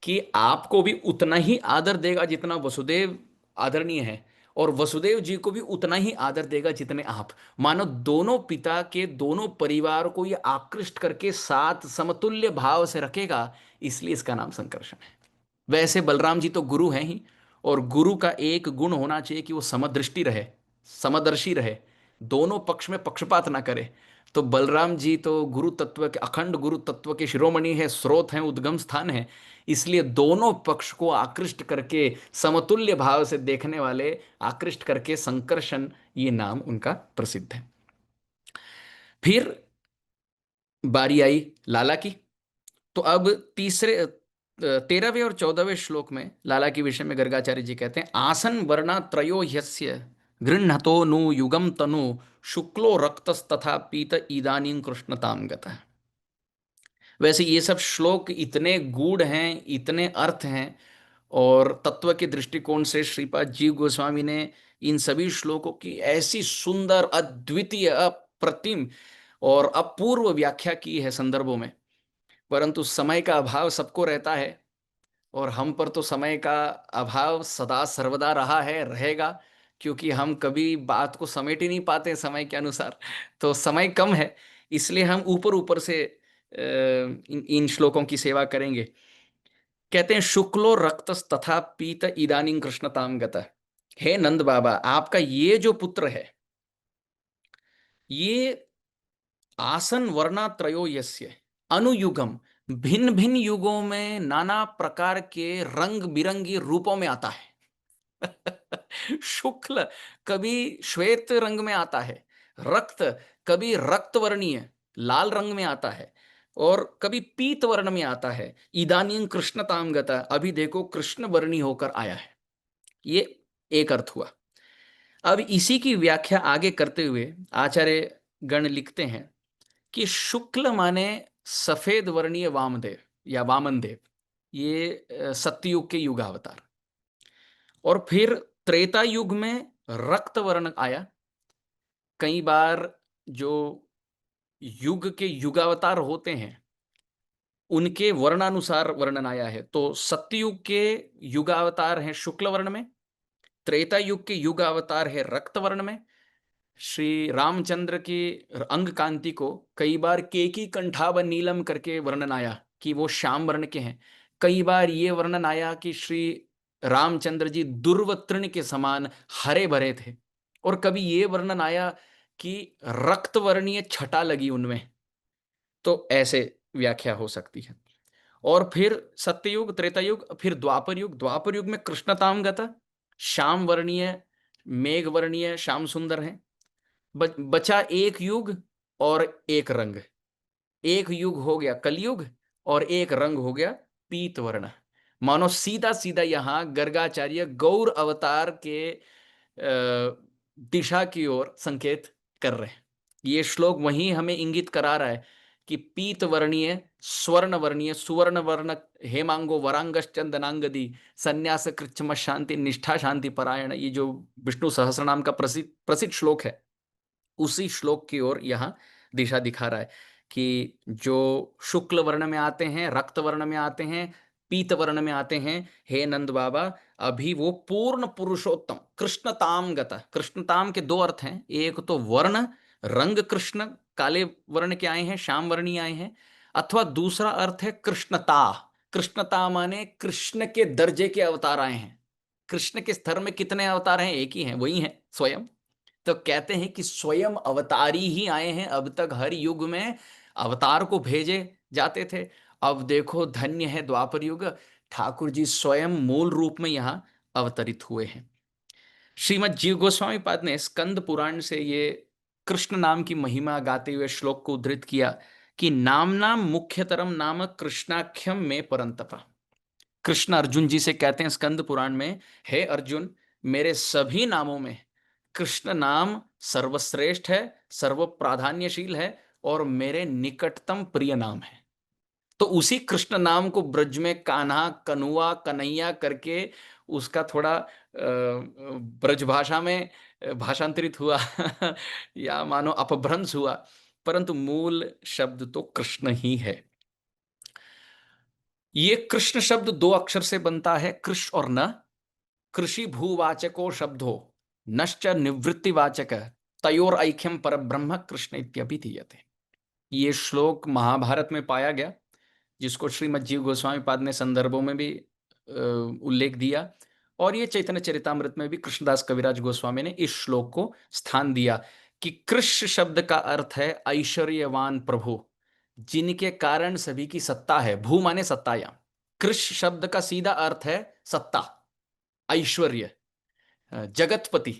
कि आपको भी उतना ही आदर देगा जितना वसुदेव आदरणीय है, और वसुदेव जी को भी उतना ही आदर देगा जितने आप। मानो दोनों पिता के दोनों परिवार को ये आकृष्ट करके साथ समतुल्य भाव से रखेगा, इसलिए इसका नाम संकर्षण है। वैसे बलराम जी तो गुरु हैं ही, और गुरु का एक गुण होना चाहिए कि वो समदृष्टि रहे, समदर्शी रहे, दोनों पक्ष में पक्षपात ना करे। तो बलराम जी तो गुरु तत्व के, अखंड गुरु तत्व के शिरोमणि है, स्रोत हैं, उद्गम स्थान है, इसलिए दोनों पक्ष को आकृष्ट करके समतुल्य भाव से देखने वाले, आकृष्ट करके संकर्षण, ये नाम उनका प्रसिद्ध है। फिर बारी आई लाला की। तो अब तीसरे 13वें और 14वें श्लोक में लाला के विषय में गर्गाचार्य जी कहते हैं, आसन वर्णा त्रयो ह्यस्य गृह्णतो नु युगम तनु शुक्लो रक्तस्तथा पीत इदानीं कृष्णताम गतः। वैसे ये सब श्लोक इतने गूढ़ हैं, इतने अर्थ हैं, और तत्व के दृष्टिकोण से श्रीपाद जीव गोस्वामी ने इन सभी श्लोकों की ऐसी सुंदर, अद्वितीय, अप्रतिम और अपूर्व व्याख्या की है संदर्भों में। परंतु समय का अभाव सबको रहता है, और हम पर तो समय का अभाव सदा सर्वदा रहा है, रहेगा, क्योंकि हम कभी बात को समेट ही नहीं पाते समय के अनुसार। तो समय कम है, इसलिए हम ऊपर ऊपर से इन श्लोकों की सेवा करेंगे। कहते हैं शुक्लो रक्तस तथा पीत इदानीं कृष्णताम गतः। हे नंद बाबा, आपका ये जो पुत्र है, ये आसन वर्णा त्रयो यस्य अनुयुगम, भिन्न भिन्न युगों में नाना प्रकार के रंग बिरंगी रूपों में आता है। शुक्ल कभी श्वेत रंग में आता है, रक्त कभी रक्त वर्णीय लाल रंग में आता है, और कभी पीत वर्ण में आता है। इदानीं कृष्णताम गता, अभी देखो कृष्ण वर्णी होकर आया है। ये एक अर्थ हुआ। अब इसी की व्याख्या आगे करते हुए आचार्य गण लिखते हैं कि शुक्ल माने सफेद वर्णीय वामदेव या वामन देव, ये सत्ययुग के युगावतार। और फिर त्रेता युग में रक्त वर्ण आया। कई बार जो युग के युगावतार होते हैं उनके वर्णानुसार वर्णन आया है। तो सत्ययुग के युगावतार हैं शुक्ल वर्ण में, त्रेता युग के युगावतार है रक्त वर्ण में। श्री रामचंद्र की अंग कांति को कई बार केकी कंठाव नीलम करके वर्णन आया कि वो श्याम वर्ण के हैं। कई बार ये वर्णन आया कि श्री रामचंद्र जी दुर्वतृण के समान हरे भरे थे, और कभी ये वर्णन आया कि रक्त वर्णीय छटा लगी उनमें। तो ऐसे व्याख्या हो सकती है। और फिर सत्ययुग, त्रेता युग, फिर द्वापर युग। द्वापर युग में कृष्णताम गता, श्याम वर्णीय, मेघ वर्णीय श्याम सुंदर हैं। बचा एक युग और एक रंग। एक युग हो गया कलयुग, और एक रंग हो गया पीत वर्ण। मानो सीधा सीधा यहां गर्गाचार्य गौर अवतार के दिशा की ओर संकेत कर रहे हैं। ये श्लोक वहीं हमें इंगित करा रहा है कि पीत वर्णीय, स्वर्ण वर्णीय, सुवर्ण वर्ण, हेमांगो वरांगश्चंदनांगदी, संन्यास कृच्छ्म शांति निष्ठा शांति परायण, ये जो विष्णु सहस्रनाम का प्रसिद्ध प्रसिद्ध श्लोक है, उसी श्लोक की ओर यहाँ दिशा दिखा रहा है कि जो शुक्ल वर्ण में आते हैं, रक्त वर्ण में आते हैं, पीत वर्ण में आते हैं, हे नंद बाबा, अभी वो पूर्ण पुरुषोत्तम कृष्णताम गता। कृष्णताम के दो अर्थ हैं, एक तो वर्ण, रंग कृष्ण, काले वर्ण के आए हैं, श्याम वर्णी आए हैं, अथवा दूसरा अर्थ है कृष्णता। कृष्णता माने कृष्ण के दर्जे के अवतार आए हैं। कृष्ण के स्तर में कितने अवतार हैं? एक ही हैं, वही हैं स्वयं। तो कहते हैं कि स्वयं अवतारी ही आए हैं। अब तक हर युग में अवतार को भेजे जाते थे, अब देखो धन्य है द्वापर युग, ठाकुर जी स्वयं मूल रूप में यहां अवतरित हुए हैं। श्रीमद जीव गोस्वामी पाद ने स्कंद पुराण से ये कृष्ण नाम की महिमा गाते हुए श्लोक को उद्धृत किया कि नाम मुख्यतरम नाम कृष्णाख्यम में परंतपा। कृष्ण अर्जुन जी से कहते हैं स्कंद पुराण में, हे अर्जुन, मेरे सभी नामों में कृष्ण नाम सर्वश्रेष्ठ है, सर्व प्राधान्यशील है और मेरे निकटतम प्रिय नाम है। तो उसी कृष्ण नाम को ब्रज में कान्हा, कनुआ, कन्हैया करके उसका थोड़ा ब्रज भाषा में भाषांतरित हुआ या मानो अपभ्रंश हुआ, परंतु मूल शब्द तो कृष्ण ही है। ये कृष्ण शब्द दो अक्षर से बनता है, कृष और न। कृषि भूवाचको शब्दो नश्च निवृत्तिवाचक तयोर ऐक्यम परब्रह्म कृष्ण इत्यभिधीयते। ये श्लोक महाभारत में पाया गया, जिसको श्रीमद जीव गोस्वामी पाद ने संदर्भों में भी उल्लेख दिया, और ये चैतन्य चरितामृत में भी कृष्णदास कविराज गोस्वामी ने इस श्लोक को स्थान दिया कि कृष्ण शब्द का अर्थ है ऐश्वर्यवान प्रभु, जिनके कारण सभी की सत्ता है। भू माने सत्ताया, कृष्ण शब्द का सीधा अर्थ है सत्ता, ऐश्वर्य, जगतपति,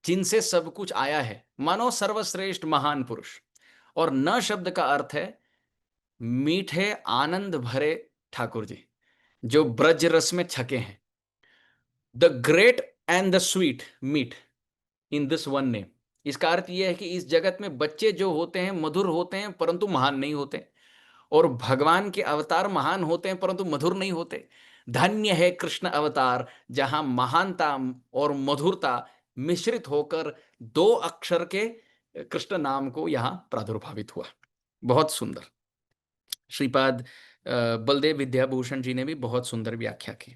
जिनसे सब कुछ आया है, मानो सर्वश्रेष्ठ महान पुरुष। और न शब्द का अर्थ है मीठे आनंद भरे ठाकुर जी, जो ब्रज रस में छके हैं। The great and the sweet meet in this one name. इसका अर्थ यह है कि इस जगत में बच्चे जो होते हैं मधुर होते हैं परंतु महान नहीं होते, और भगवान के अवतार महान होते हैं परंतु मधुर नहीं होते। धन्य है कृष्ण अवतार, जहां महानता और मधुरता मिश्रित होकर दो अक्षर के कृष्ण नाम को यहां प्रादुर्भावित हुआ। बहुत सुंदर। श्रीपाद बलदेव विद्याभूषण जी ने भी बहुत सुंदर व्याख्या की।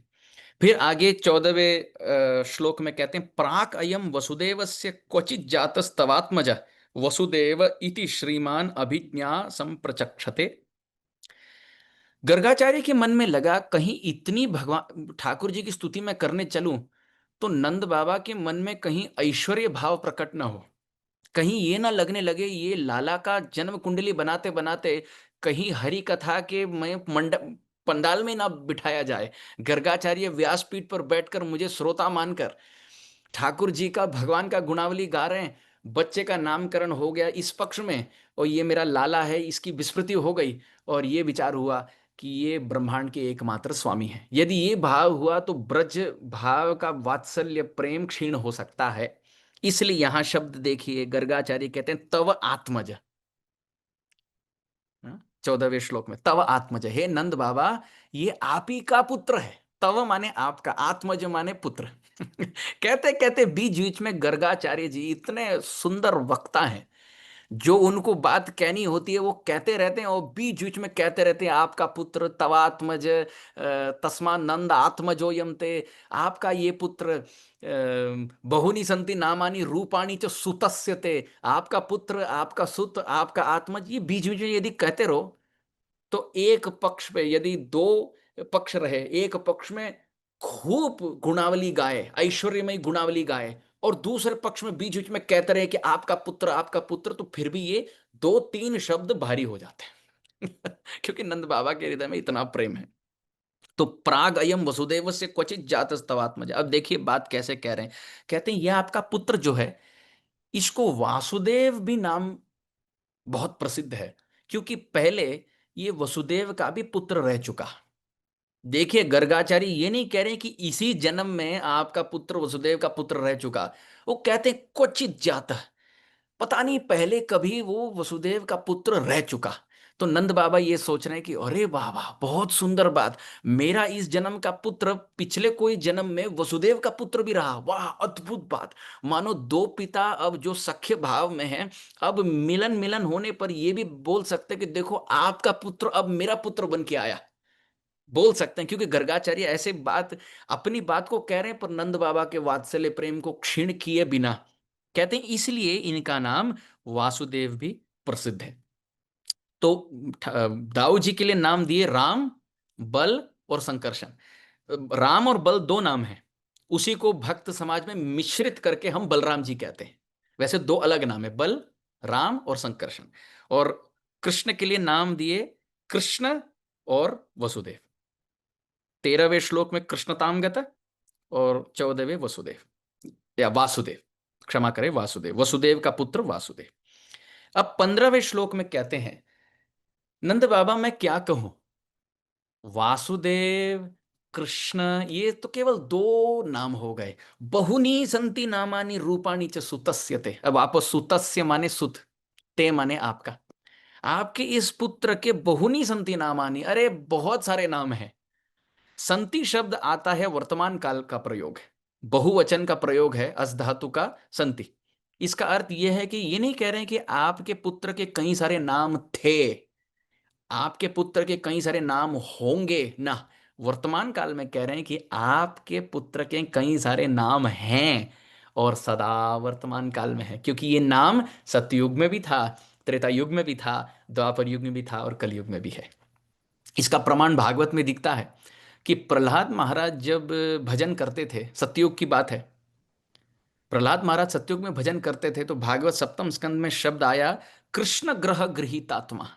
फिर आगे 14वें श्लोक में कहते हैं, प्राक अयम वसुदेवस्य क्वचित जातस्तवात्मज वसुदेव इति श्रीमान अभिज्ञा संप्रचक्षते। गर्गाचार्य के मन में लगा कहीं इतनी भगवान ठाकुर जी की स्तुति में करने चलूं तो नंद बाबा के मन में कहीं ऐश्वर्य भाव प्रकट न हो, कहीं ये ना लगने लगे ये लाला का जन्म कुंडली बनाते बनाते कहीं हरि कथा के मैं मंडप पंडाल में ना बिठाया जाए, गर्गाचार्य व्यासपीठ पर बैठकर मुझे श्रोता मानकर ठाकुर जी का भगवान का गुणावली गा रहे हैं, बच्चे का नामकरण हो गया इस पक्ष में और ये मेरा लाला है इसकी विस्मृति हो गई, और ये विचार हुआ कि ये ब्रह्मांड के एकमात्र स्वामी है। यदि ये भाव हुआ तो ब्रज भाव का वात्सल्य प्रेम क्षीण हो सकता है। इसलिए यहां शब्द देखिए, गर्गाचार्य कहते हैं तव आत्मज, 14वें श्लोक में, तव आत्मज, हे नंद बाबा ये आप ही का पुत्र है। तव माने आपका, आत्मज माने पुत्र। कहते कहते बीच बीच में गर्गाचार्य जी इतने सुंदर वक्ता हैं, जो उनको बात कहनी होती है वो कहते रहते हैं, और बीच बीच में कहते रहते हैं आपका पुत्र तवात्मज, तस्मा नंद आत्मजो यमते, आपका ये पुत्र, बहुनी संति नामानी रूपाणी च सुतस्यते, आपका पुत्र, आपका सुत, आपका आत्मज। ये बीच बीच में यदि कहते रहो तो एक पक्ष पे यदि दो पक्ष रहे, एक पक्ष में खूब गुणावली गाए, ऐश्वर्यमय गुणावली गाए, और दूसरे पक्ष में बीच बीच में कहते रहे कि आपका पुत्र, आपका पुत्र, तो फिर भी ये दो तीन शब्द भारी हो जाते हैं क्योंकि नंद बाबा के हृदय में इतना प्रेम है। तो प्राग अयम वसुदेव से क्वचित जातस्तवात्मज। अब देखिए बात कैसे कह रहे हैं, कहते हैं यह आपका पुत्र जो है, इसको वासुदेव भी नाम बहुत प्रसिद्ध है, क्योंकि पहले ये वसुदेव का भी पुत्र रह चुका। देखिए गर्गाचार्य ये नहीं कह रहे कि इसी जन्म में आपका पुत्र वसुदेव का पुत्र रह चुका, वो कहते हैं क्वचित जात, पता नहीं पहले कभी वो वसुदेव का पुत्र रह चुका। तो नंद बाबा ये सोच रहे हैं कि अरे वाह वाह, बहुत सुंदर बात, मेरा इस जन्म का पुत्र पिछले कोई जन्म में वसुदेव का पुत्र भी रहा, वाह अद्भुत बात। मानो दो पिता अब जो सख्य भाव में हैं, अब मिलन मिलन होने पर ये भी बोल सकते हैं कि देखो आपका पुत्र अब मेरा पुत्र बन के आया, बोल सकते हैं, क्योंकि गर्गाचार्य ऐसे बात, अपनी बात को कह रहे हैं पर नंद बाबा के वात्सल्य प्रेम को क्षीण किए बिना, कहते हैं इसलिए इनका नाम वासुदेव भी प्रसिद्ध है। तो दाऊ जी के लिए नाम दिए राम, बल और संकर्षण। राम और बल दो नाम हैं, उसी को भक्त समाज में मिश्रित करके हम बलराम जी कहते हैं। वैसे दो अलग नाम है, बल राम और संकर्षण। और कृष्ण के लिए नाम दिए कृष्ण और वसुदेव। 13वें श्लोक में कृष्णताम गता और 14वें वसुदेव या वासुदेव, क्षमा करें वासुदेव, वसुदेव का पुत्र वासुदेव। अब 15वें श्लोक में कहते हैं, नंद बाबा मैं क्या कहूं, वासुदेव कृष्ण ये तो केवल दो नाम हो गए, बहुनी संति नामानि रूपाणी च सुतस्यते। अब आप सुतस्य माने सुत, ते माने आपका, आपके इस पुत्र के बहुनी संति नामानि, अरे बहुत सारे नाम हैं। संति शब्द आता है वर्तमान काल का प्रयोग है, बहुवचन का प्रयोग है, अस धातु का संति। इसका अर्थ यह है कि ये नहीं कह रहे हैं कि आपके पुत्र के कई सारे नाम थे, आपके पुत्र के कई सारे नाम होंगे ना, वर्तमान काल में कह रहे हैं कि आपके पुत्र के कई सारे नाम हैं और सदा वर्तमान काल में है, क्योंकि ये नाम सतयुग में भी था, त्रेता युग में भी था, द्वापर युग में भी था और कलयुग में भी है। इसका प्रमाण भागवत में दिखता है कि प्रहलाद महाराज जब भजन करते थे, सतयुग की बात है, प्रहलाद महाराज सतयुग में भजन करते थे, तो भागवत सप्तम स्कंद में शब्द आया कृष्ण ग्रह गृहीतात्मा।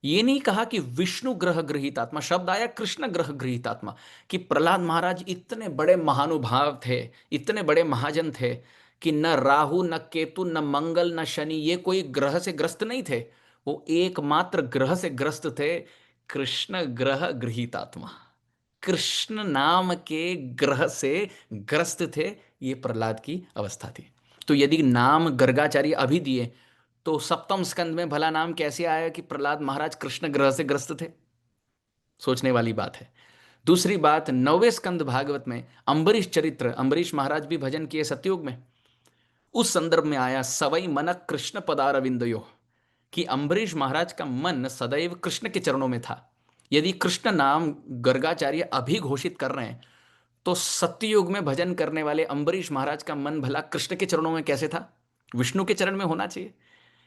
ये नहीं कहा कि विष्णु ग्रह गृहीतात्मा, शब्द आया कृष्ण ग्रह गृहीतात्मा। कि प्रहलाद महाराज इतने बड़े महानुभाव थे, इतने बड़े महाजन थे कि न राहु न केतु न मंगल न शनि ये कोई ग्रह से ग्रस्त नहीं थे, वो एकमात्र ग्रह से ग्रस्त थे, कृष्ण ग्रह गृहीतात्मा। कृष्ण नाम के ग्रह से ग्रस्त थे, ये प्रहलाद की अवस्था थी। तो यदि नाम गर्गाचार्य अभी दिए, तो सप्तम स्कंद में भला नाम कैसे आया कि प्रहलाद महाराज कृष्ण ग्रह से ग्रस्त थे? सोचने वाली बात है। दूसरी बात, 9वें स्कंद भागवत में अम्बरीश चरित्र, अम्बरीश महाराज भी भजन किए सतयुग में, उस संदर्भ में आया सवई मन कृष्ण पदारविंदयो, कि अम्बरीश महाराज का मन सदैव कृष्ण के चरणों में था। यदि कृष्ण नाम गर्गाचार्य अभी घोषित कर रहे हैं, तो सत्ययुग में भजन करने वाले अम्बरीश महाराज का मन भला कृष्ण के चरणों में कैसे था? विष्णु के चरण में होना चाहिए।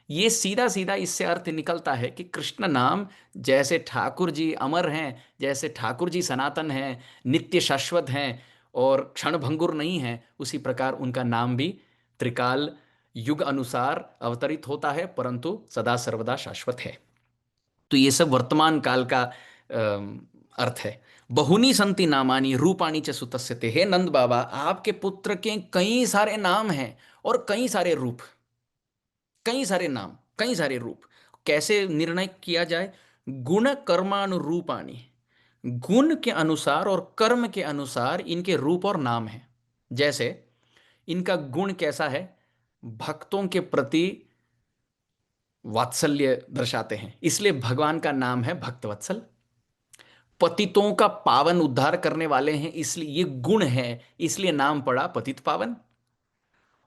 ये सीधा सीधा इससे अर्थ निकलता है कि कृष्ण नाम, जैसे ठाकुर जी अमर हैं, जैसे ठाकुर जी सनातन हैं, नित्य शाश्वत हैं और क्षण भंगुर नहीं हैं, उसी प्रकार उनका नाम भी त्रिकाल युग अनुसार अवतरित होता है, परंतु सदा सर्वदा शाश्वत है। तो ये सब वर्तमान काल का अर्थ है। बहुनी संति नामानी रूपाणी च सुतस्यते। हे नंद बाबा, आपके पुत्र के कई सारे नाम हैं और कई सारे रूप, कई सारे नाम, कई सारे रूप। कैसे निर्णय किया जाए? गुण कर्मानुरूपाणी, गुण के अनुसार और कर्म के अनुसार इनके रूप और नाम हैं। जैसे इनका गुण कैसा है? भक्तों के प्रति वात्सल्य दर्शाते हैं, इसलिए भगवान का नाम है भक्तवत्सल। पतितों का पावन उद्धार करने वाले हैं, इसलिए ये गुण है, इसलिए नाम पड़ा पतित पावन।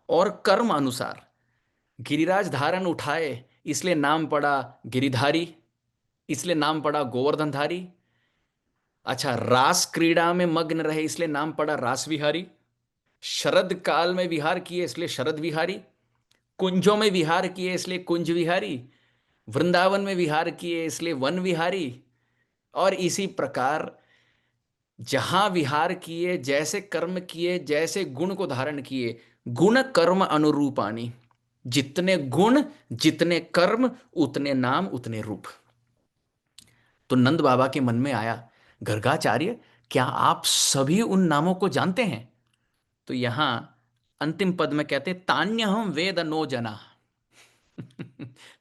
और कर्म अनुसार गिरिराज धारण उठाए, इसलिए नाम पड़ा गिरिधारी, इसलिए नाम पड़ा गोवर्धनधारी। अच्छा, रास क्रीड़ा में मग्न रहे, इसलिए नाम पड़ा रास विहारी। शरद काल में विहार किए, इसलिए शरद विहारी। कुंजों में विहार किए, इसलिए कुंज विहारी। वृंदावन में विहार किए, इसलिए वन विहारी। और इसी प्रकार जहां विहार किए, जैसे कर्म किए, जैसे गुण को धारण किए, गुण कर्म अनुरूपाणी, जितने गुण जितने कर्म उतने नाम उतने रूप। तो नंद बाबा के मन में आया, गर्गाचार्य क्या आप सभी उन नामों को जानते हैं? तो यहां अंतिम पद में कहते, तान्यहम वेद नो जना।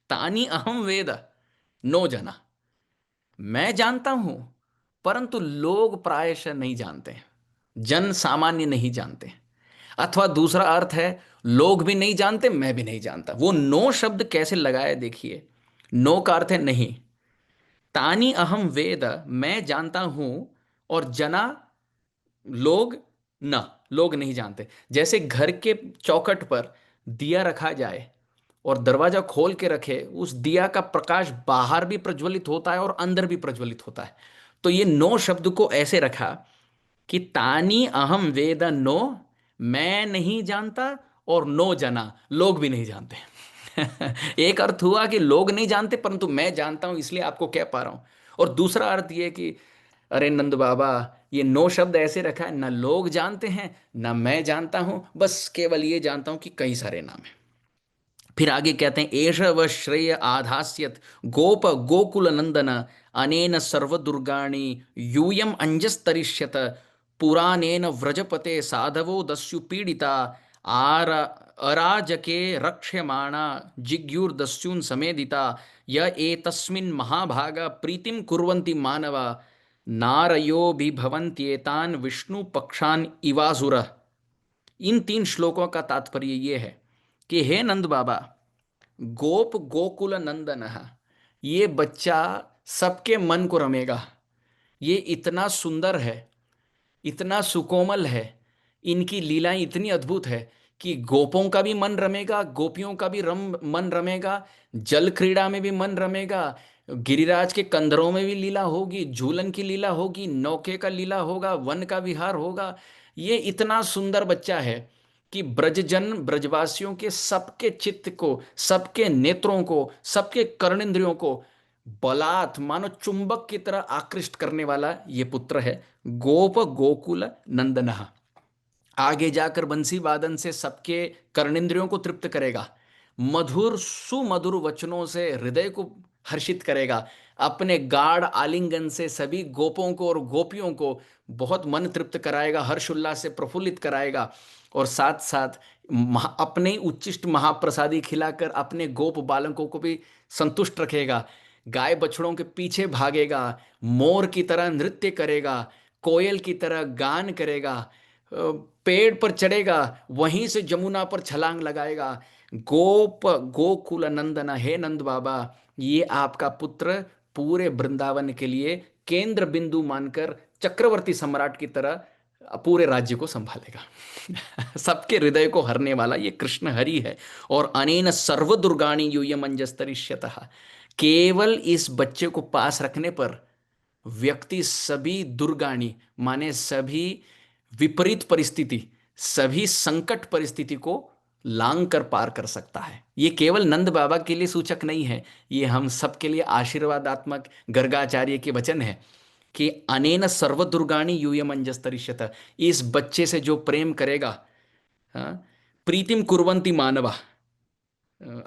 तानी अहम वेद नो जना, मैं जानता हूं परंतु लोग प्रायशः नहीं जानते, जन सामान्य नहीं जानते। अथवा दूसरा अर्थ है, लोग भी नहीं जानते, मैं भी नहीं जानता। वो नो शब्द कैसे लगाया देखिए, नो का अर्थ है नहीं। तानी अहम वेद, मैं जानता हूं, और जना, लोग, न, लोग नहीं जानते। जैसे घर के चौखट पर दिया रखा जाए और दरवाजा खोल के रखे, उस दिया का प्रकाश बाहर भी प्रज्वलित होता है और अंदर भी प्रज्वलित होता है। तो ये नो शब्द को ऐसे रखा कि तानी अहम वेद नो, मैं नहीं जानता, और नो जना, लोग भी नहीं जानते। एक अर्थ हुआ कि लोग नहीं जानते परंतु मैं जानता हूं इसलिए आपको कह पा रहा हूं। और दूसरा अर्थ ये कि अरे नंद बाबा, ये नो शब्द ऐसे रखा है, ना लोग जानते हैं ना मैं जानता हूं, बस केवल ये जानता हूं कि कई सारे नाम हैं। फिर आगे कहते हैं, एष व श्रेय आधास्यत गोप गोकुल नंदन अनेन सर्व दुर्गाणि यूयम अंजस्तरिष्यत पुराणेन व्रजपते साधवो दस्यु पीडिता आर अराजके रक्ष्यमाणा जिग्युर्दस्यून् समेदिता य एतस्मिन् महाभागा प्रीतिं कुर्वन्ति मानवा नारयो भी भवन्त्येतान् विष्णु पक्षान् इवासुर। इन 3 श्लोकों का तात्पर्य ये है कि हे नंद बाबा, गोप गोकुल नंदन, ये बच्चा सबके मन को रमेगा। ये इतना सुंदर है, इतना सुकोमल है, इनकी लीलाएं इतनी अद्भुत है कि गोपों का भी मन रमेगा, गोपियों का भी मन रमेगा, जल क्रीड़ा में भी मन रमेगा, गिरिराज के कंधरों में भी लीला होगी, झूलन की लीला होगी, नौके का लीला होगा, वन का विहार होगा। ये इतना सुंदर बच्चा है कि ब्रजजन, ब्रजवासियों के सबके चित्त को, सबके नेत्रों को, सबके कर्णेंद्रियों को बलात् मानो चुंबक की तरह आकृष्ट करने वाला ये पुत्र है, गोप गोकुल नंदन। आगे जाकर बंसी वादन से सबके कर्णेंद्रियों को तृप्त करेगा, मधुर सुमधुर वचनों से हृदय को हर्षित करेगा, अपने गाढ़ आलिंगन से सभी गोपों को और गोपियों को बहुत मन तृप्त कराएगा, हर्ष उल्लास से प्रफुल्लित कराएगा, और साथ साथ अपने उच्चिष्ट महाप्रसादी खिलाकर अपने गोप बालकों को भी संतुष्ट रखेगा, गाय बछड़ों के पीछे भागेगा, मोर की तरह नृत्य करेगा, कोयल की तरह गान करेगा, पेड़ पर चढ़ेगा, वहीं से जमुना पर छलांग लगाएगा। गोप गोकुल नंदन, हे नंद बाबा, ये आपका पुत्र पूरे वृंदावन के लिए केंद्र बिंदु मानकर चक्रवर्ती सम्राट की तरह पूरे राज्य को संभालेगा। सबके हृदय को हरने वाला ये कृष्ण हरि है। और अनेन सर्व दुर्गाणी यूयम अंजस्तरिष्यतः, केवल इस बच्चे को पास रखने पर व्यक्ति सभी दुर्गाणी माने सभी विपरीत परिस्थिति, सभी संकट परिस्थिति को लांग कर पार कर सकता है। ये केवल नंद बाबा के लिए सूचक नहीं है, ये हम सबके लिए आशीर्वादात्मक गर्गाचार्य के वचन है कि अनेन सर्व दुर्गाणी यूयम अंजस्तरिष्यत, इस बच्चे से जो प्रेम करेगा, हाँ, प्रीतिम कुर्वन्ति मानवा,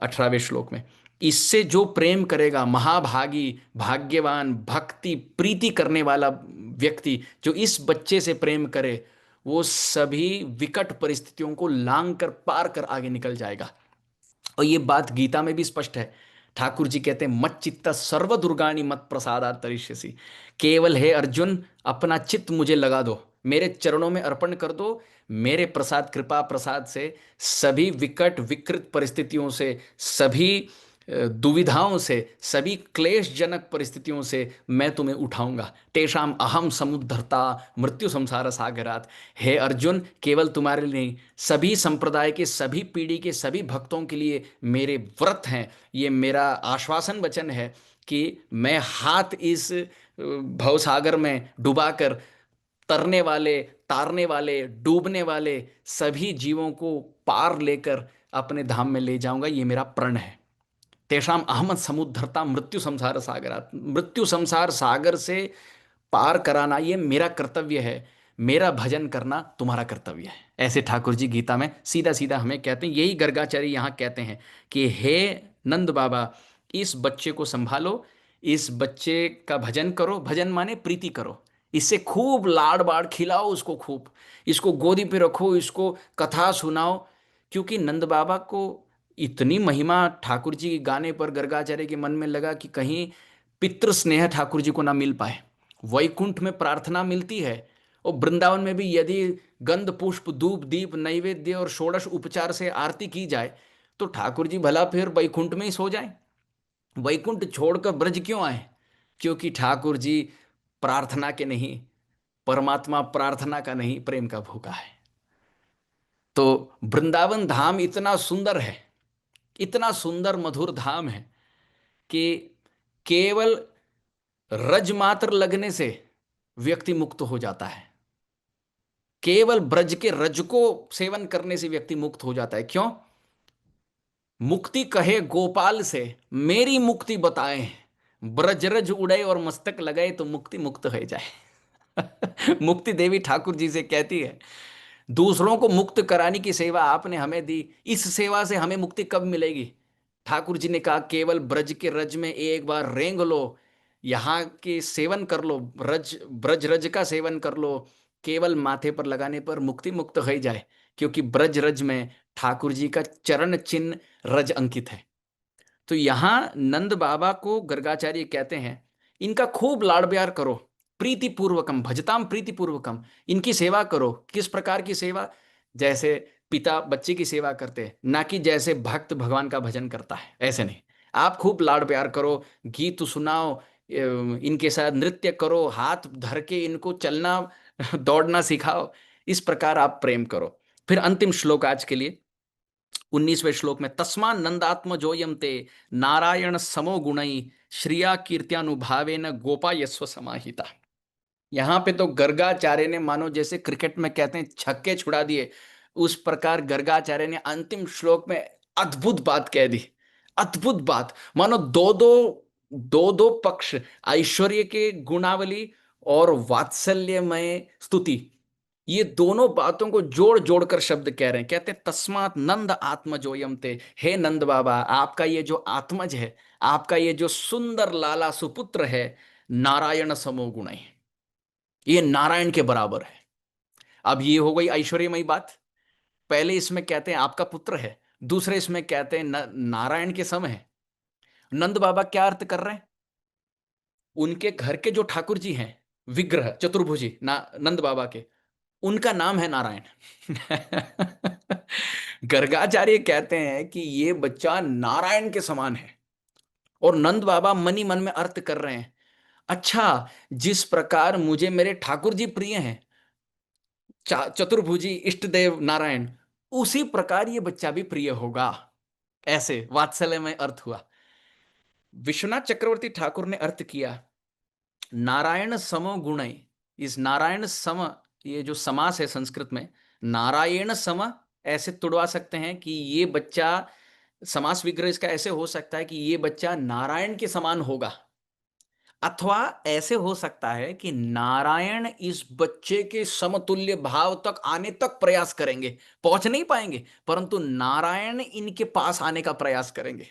18वें श्लोक में, इससे जो प्रेम करेगा, महाभागी, भाग्यवान, भक्ति प्रीति करने वाला व्यक्ति जो इस बच्चे से प्रेम करे, वो सभी विकट परिस्थितियों को लांग कर पार कर आगे निकल जाएगा। और ये बात गीता में भी स्पष्ट है। ठाकुर जी कहते हैं, मत चित्त सर्व दुर्गाणी मत प्रसादात तरिष्यसि। केवल हे अर्जुन, अपना चित्त मुझे लगा दो, मेरे चरणों में अर्पण कर दो, मेरे प्रसाद, कृपा प्रसाद से सभी विकट विकृत परिस्थितियों से, सभी दुविधाओं से, सभी क्लेशजनक परिस्थितियों से मैं तुम्हें उठाऊंगा। तेषाम अहम समुद्धरता मृत्यु संसार सागरात। हे अर्जुन, केवल तुम्हारे लिए नहीं, सभी संप्रदाय के, सभी पीढ़ी के, सभी भक्तों के लिए मेरे व्रत हैं। ये मेरा आश्वासन वचन है कि मैं हाथ इस भवसागर में डुबाकर तरने वाले, तारने वाले, डूबने वाले सभी जीवों को पार लेकर अपने धाम में ले जाऊंगा। ये मेरा प्रण है। तेषाम अहमद समुद्धरता मृत्यु संसार सागरात, मृत्यु संसार सागर से पार कराना ये मेरा कर्तव्य है, मेरा भजन करना तुम्हारा कर्तव्य है। ऐसे ठाकुर जी गीता में सीधा सीधा हमें कहते हैं। यही गर्गाचार्य यहाँ कहते हैं कि हे नंद बाबा, इस बच्चे को संभालो, इस बच्चे का भजन करो, भजन माने प्रीति करो, इससे खूब लाड़ बाड़ खिलाओ उसको, खूब इसको गोदी पे रखो, इसको कथा सुनाओ। क्योंकि नंद बाबा को इतनी महिमा ठाकुर जी के गाने पर गर्गाचार्य के मन में लगा कि कहीं पितृ स्नेह ठाकुर जी को ना मिल पाए। वैकुंठ में प्रार्थना मिलती है और वृंदावन में भी यदि गंध पुष्प धूप दीप नैवेद्य और षोडश उपचार से आरती की जाए तो ठाकुर जी भला फिर वैकुंठ में ही सो जाए। वैकुंठ छोड़कर ब्रज क्यों आए? क्योंकि ठाकुर जी प्रार्थना के नहीं, परमात्मा प्रार्थना का नहीं, प्रेम का भूखा है। तो वृंदावन धाम इतना सुंदर है, इतना सुंदर मधुर धाम है कि केवल रज मात्र लगने से व्यक्ति मुक्त हो जाता है। केवल ब्रज के रज को सेवन करने से व्यक्ति मुक्त हो जाता है। क्यों? मुक्ति कहे गोपाल से, मेरी मुक्ति बताए, ब्रजरज उड़े और मस्तक लगाए तो मुक्ति मुक्त हो जाए। मुक्ति देवी ठाकुर जी से कहती है, दूसरों को मुक्त कराने की सेवा आपने हमें दी, इस सेवा से हमें मुक्ति कब मिलेगी? ठाकुर जी ने कहा, केवल ब्रज के रज में एक बार रेंग लो, यहाँ के सेवन कर लो, ब्रज रज का सेवन कर लो, केवल माथे पर लगाने पर मुक्ति मुक्त हो जाए। क्योंकि ब्रज रज में ठाकुर जी का चरण चिन्ह रज अंकित है। तो यहां नंद बाबा को गर्गाचार्य कहते हैं, इनका खूब लाड़ प्यार करो, प्रीति पूर्वकम भजताम प्रीति पूर्वकम, इनकी सेवा करो। किस प्रकार की सेवा? जैसे पिता बच्चे की सेवा करते हैं, ना कि जैसे भक्त भगवान का भजन करता है, ऐसे नहीं। आप खूब लाड़ प्यार करो, गीत सुनाओ, इनके साथ नृत्य करो, हाथ धर के इनको चलना दौड़ना सिखाओ, इस प्रकार आप प्रेम करो। फिर अंतिम श्लोक आज के लिए 19वें श्लोक में, तस्मा नंदात्म जोयम ते नारायण समो गुणई श्रिया कीर्त्यानुभावेन गोपायस्व समाहिता। यहां पे तो गर्गाचार्य ने मानो जैसे क्रिकेट में कहते हैं छक्के छुड़ा दिए, उस प्रकार गर्गाचार्य ने अंतिम श्लोक में अद्भुत बात कह दी। अद्भुत बात, मानो दो दो पक्ष, ऐश्वर्य के गुणावली और वात्सल्यमय स्तुति, ये दोनों बातों को जोड़ जोड़कर शब्द कह रहे हैं। कहते हैं तस्मात नंद आत्मजोयम ते, हे नंद बाबा, आपका ये जो आत्मज है, आपका ये जो सुंदर लाला सुपुत्र है, नारायण समो गुण है, ये नारायण के बराबर है। अब ये हो गई ऐश्वर्यमयी बात। पहले इसमें कहते हैं आपका पुत्र है, दूसरे इसमें कहते हैं नारायण के सम है। नंद बाबा क्या अर्थ कर रहे हैं? उनके घर के जो ठाकुर जी हैं, विग्रह चतुर्भुजी नंद बाबा के, उनका नाम है नारायण। गर्गाचार्य कहते हैं कि ये बच्चा नारायण के समान है। और नंद बाबा मनी मन में अर्थ कर रहे हैं, अच्छा, जिस प्रकार मुझे मेरे ठाकुर जी प्रिय हैं, चतुर्भुजी इष्ट देव नारायण, उसी प्रकार ये बच्चा भी प्रिय होगा। ऐसे वात्सल्य में अर्थ हुआ। विश्वनाथ चक्रवर्ती ठाकुर ने अर्थ किया, नारायण समो गुण, इस नारायण सम, ये जो समास है संस्कृत में, नारायण सम ऐसे तुड़वा सकते हैं कि ये बच्चा, समास विग्रह इसका ऐसे हो सकता है कि ये बच्चा नारायण के समान होगा। अथवा ऐसे हो सकता है कि नारायण इस बच्चे के समतुल्य भाव तक आने तक प्रयास करेंगे, पहुंच नहीं पाएंगे, परंतु नारायण इनके पास आने का प्रयास करेंगे।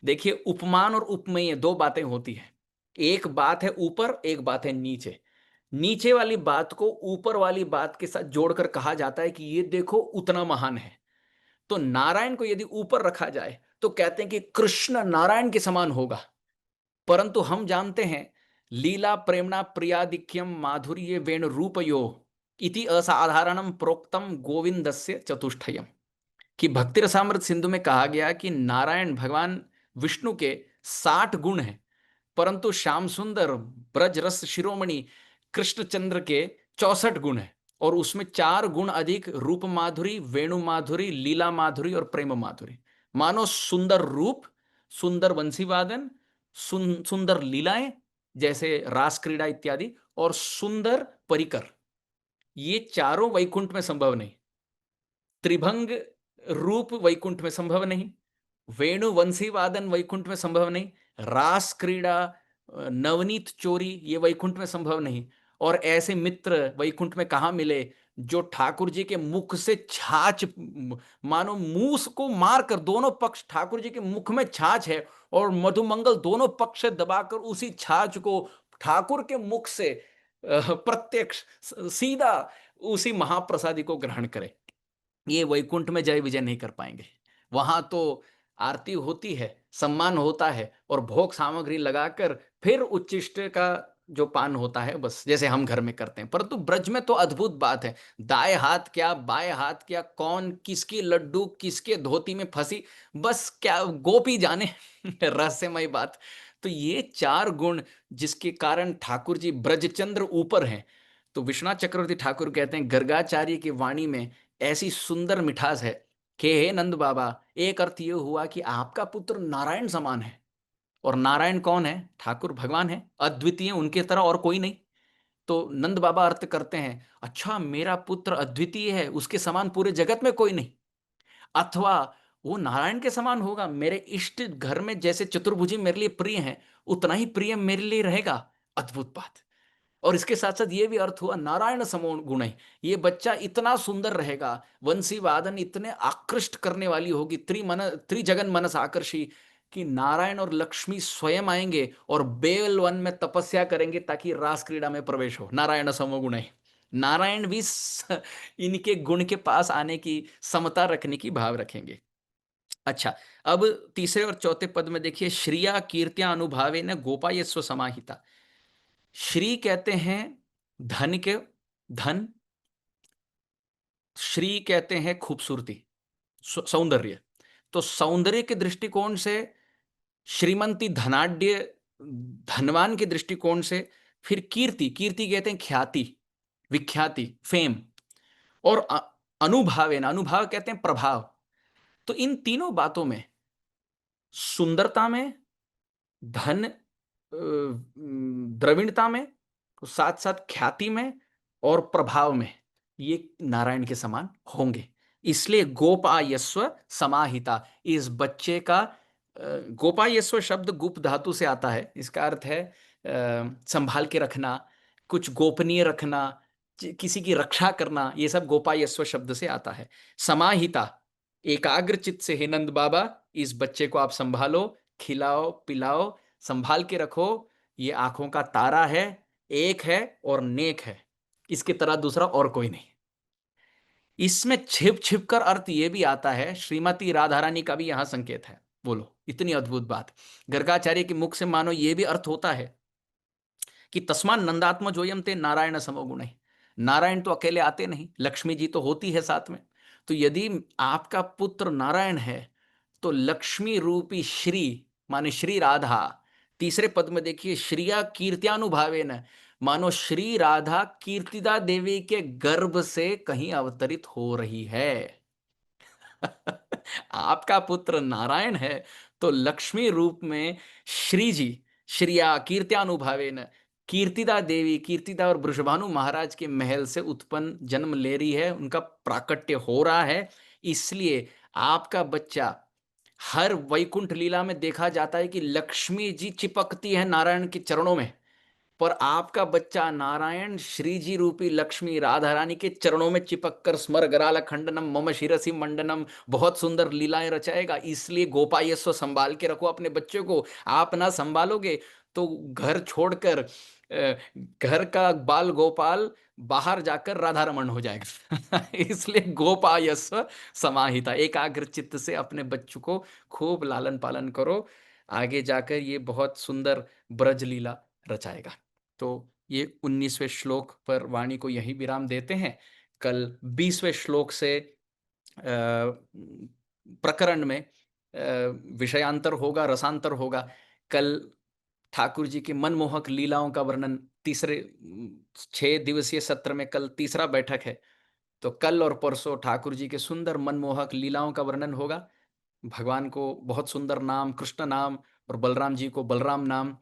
देखिए, उपमान और उपमेय दो बातें होती है। एक बात है ऊपर, एक बात है नीचे। नीचे वाली बात को ऊपर वाली बात के साथ जोड़कर कहा जाता है कि ये देखो उतना महान है। तो नारायण को यदि ऊपर रखा जाए तो कहते हैं कि कृष्ण नारायण के समान होगा। परंतु हम जानते हैं, लीला प्रेमणा प्रियाधिक्यम माधुर्य वेणु रूपयो इति असाधारणम प्रोक्तम गोविंदस्य चतुष्टयम, कि भक्ति रसामृत सिंधु में कहा गया कि नारायण भगवान विष्णु के 60 गुण हैं, परंतु श्याम सुंदर ब्रज रस शिरोमणि कृष्णचंद्र के 64 गुण हैं। और उसमें 4 गुण अधिक, रूप माधुरी, वेणु माधुरी, लीला माधुरी और प्रेम माधुरी। मानो सुंदर रूप, सुंदर वंशी वादन, सुंदर लीलाएं जैसे रास क्रीड़ा इत्यादि, और सुंदर परिकर, ये चारों वैकुंठ में संभव नहीं। त्रिभंग रूप वैकुंठ में संभव नहीं, वेणु वंशी वादन वैकुंठ में संभव नहीं, रास क्रीड़ा, नवनीत चोरी, ये वैकुंठ में संभव नहीं। और ऐसे मित्र वैकुंठ में कहां मिले जो ठाकुर जी के मुख से छाछ, मानो मूस को मारकर, दोनों पक्ष ठाकुर जी के मुख में छाछ है और मधुमंगल दोनों पक्ष से दबाकर उसी छाछ को ठाकुर के मुख से प्रत्यक्ष सीधा उसी महाप्रसादी को ग्रहण करे, ये वैकुंठ में जय विजय नहीं कर पाएंगे। वहां तो आरती होती है, सम्मान होता है, और भोग सामग्री लगाकर फिर उच्चिष्ट का जो पान होता है बस, जैसे हम घर में करते हैं। परंतु ब्रज में तो अद्भुत बात है, दाएँ हाथ क्या, बाएँ हाथ क्या, कौन किसकी लड्डू किसके धोती में फँसी, बस क्या गोपी जाने रहस्यमय बात। तो ये 4 गुण जिसके कारण ठाकुर जी ब्रजचंद्र ऊपर हैं। तो विश्वनाथ चक्रवर्ती ठाकुर कहते हैं गर्गाचार्य की वाणी में ऐसी सुंदर मिठास है कि हे नंद बाबा, एक अर्थ ये हुआ कि आपका पुत्र नारायण समान है। और नारायण कौन है? ठाकुर भगवान है, अद्वितीय, उनके तरह और कोई नहीं। तो नंद बाबा अर्थ करते हैं, अच्छा मेरा पुत्र अद्वितीय है, उसके समान पूरे जगत में कोई नहीं। अथवा वो नारायण के समान होगा, मेरे इष्ट घर में जैसे चतुर्भुजी मेरे लिए प्रिय है, उतना ही प्रिय मेरे लिए रहेगा। अद्भुत बात। और इसके साथ साथ ये भी अर्थ हुआ नारायण समो गुण है, ये बच्चा इतना सुंदर रहेगा, वंशी वादन इतने आकृष्ट करने वाली होगी, त्रिजगन मनस आकर्षी, कि नारायण और लक्ष्मी स्वयं आएंगे और बेल वन में तपस्या करेंगे ताकि रास क्रीड़ा में प्रवेश हो। नारायण समो गुण है, नारायण भी इनके गुण के पास आने की समता रखने की भाव रखेंगे। अच्छा, अब तीसरे और चौथे पद में देखिए, श्रिया कीर्त्या अनुभावे न गोपायस्व समाहिता। श्री कहते हैं धन के, धन, श्री कहते हैं खूबसूरती, सौंदर्य। तो सौंदर्य के दृष्टिकोण से श्रीमंती, धनाढ्य, धनवान के दृष्टिकोण से, फिर कीर्ति, कीर्ति कहते हैं ख्याति, विख्याति, फेम। और अनुभाव है ना, अनुभाव कहते हैं प्रभाव। तो इन तीनों बातों में, सुंदरता में, धन, द्रविणता में, साथ साथ ख्याति में और प्रभाव में, ये नारायण के समान होंगे। इसलिए गोपायस्व समाहिता, इस बच्चे का गोपायस्व शब्द गुप धातु से आता है। इसका अर्थ है संभाल के रखना, कुछ गोपनीय रखना, किसी की रक्षा करना, ये सब गोपायस्व शब्द से आता है। समाहिता, एकाग्र चित्त से, हे नंद बाबा इस बच्चे को आप संभालो, खिलाओ पिलाओ, संभाल के रखो, ये आंखों का तारा है, एक है और नेक है, इसकी तरह दूसरा और कोई नहीं। इसमें छिप छिप कर अर्थ ये भी आता है, श्रीमती राधा रानी का भी यहां संकेत है। बोलो, इतनी अद्भुत बात। गर्गाचार्य के मुख से मानो ये भी अर्थ होता है कि तस्मान नंदात्म जोयम ते नारायण समोगुण है। नारायण तो अकेले आते नहीं, लक्ष्मी जी तो होती है साथ में। तो यदि आपका पुत्र नारायण है तो लक्ष्मी रूपी श्री माने श्री राधा, तीसरे पद में देखिए, श्रिया कीर्त्यानुभावेन, मानो श्री राधा कीर्तिदा देवी के गर्भ से कहीं अवतरित हो रही है। आपका पुत्र नारायण है तो लक्ष्मी रूप में श्री जी, श्रिया कीर्त्यानुभावेन, कीर्तिदा देवी, कीर्तिदा और वृषभानु महाराज के महल से उत्पन्न जन्म ले रही है, उनका प्राकट्य हो रहा है। इसलिए आपका बच्चा, हर वैकुंठ लीला में देखा जाता है कि लक्ष्मी जी चिपकती है नारायण के चरणों में, पर आपका बच्चा नारायण श्री जी रूपी लक्ष्मी राधा रानी के चरणों में चिपक कर स्मर गराल खंडनम मम शिरसी मंडनम, बहुत सुंदर लीलाएं रचाएगा। इसलिए गोपायस्व, संभाल के रखो अपने बच्चे को। आप ना संभालोगे तो घर छोड़कर घर का बाल गोपाल बाहर जाकर राधा रमन हो जाएगा। इसलिए गोपायस्व समाहिता, एकाग्र चित्त से अपने बच्चों को खूब लालन पालन करो, आगे जाकर ये बहुत सुंदर ब्रज लीला रचाएगा। तो ये 19वें श्लोक पर वाणी को यही विराम देते हैं। कल 20वें श्लोक से प्रकरण में विषयांतर होगा, रसांतर होगा। कल ठाकुर जी की मनमोहक लीलाओं का वर्णन, तीसरे 6 दिवसीय सत्र में कल तीसरा बैठक है। तो कल और परसों ठाकुर जी के सुंदर मनमोहक लीलाओं का वर्णन होगा। भगवान को बहुत सुंदर नाम कृष्ण नाम और बलराम जी को बलराम नाम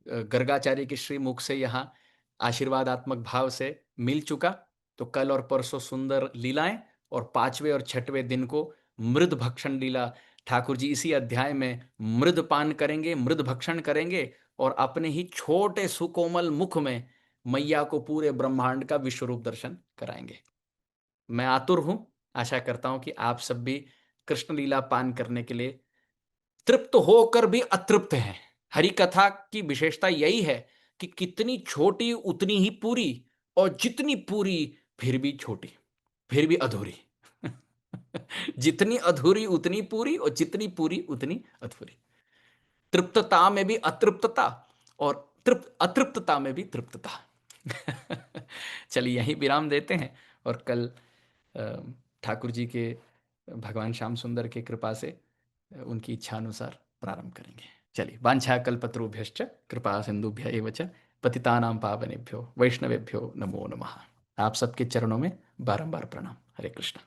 गर्गाचार्य के श्रीमुख से यहाँ आशीर्वादात्मक भाव से मिल चुका। तो कल और परसों सुंदर लीलाएं, और 5वें और 6वें दिन को मृद भक्षण लीला, ठाकुर जी इसी अध्याय में मृद पान करेंगे, मृद भक्षण करेंगे और अपने ही छोटे सुकोमल मुख में मैया को पूरे ब्रह्मांड का विश्वरूप दर्शन कराएंगे। मैं आतुर हूं, आशा करता हूं कि आप सब भी कृष्ण लीला पान करने के लिए तृप्त होकर भी अतृप्त हैं। हरि कथा की विशेषता यही है कि कितनी छोटी उतनी ही पूरी, और जितनी पूरी फिर भी छोटी, फिर भी अधूरी। जितनी अधूरी उतनी पूरी, और जितनी पूरी उतनी अधूरी। तृप्तता में भी अतृप्तता, और अतृप्तता में भी तृप्तता। चलिए यहीं विराम देते हैं, और कल अ, ठाकुर जी के, भगवान श्याम सुंदर के कृपा से उनकी इच्छा अनुसार प्रारंभ करेंगे। चलिए, वाञ्छाकल्पतरुभ्यश्च कृपा सिंधुभ्य एव च पतितानां पावनेभ्यो वैष्णवेभ्यो नमो नमः। आप सबके चरणों में बारंबार प्रणाम। हरे कृष्ण।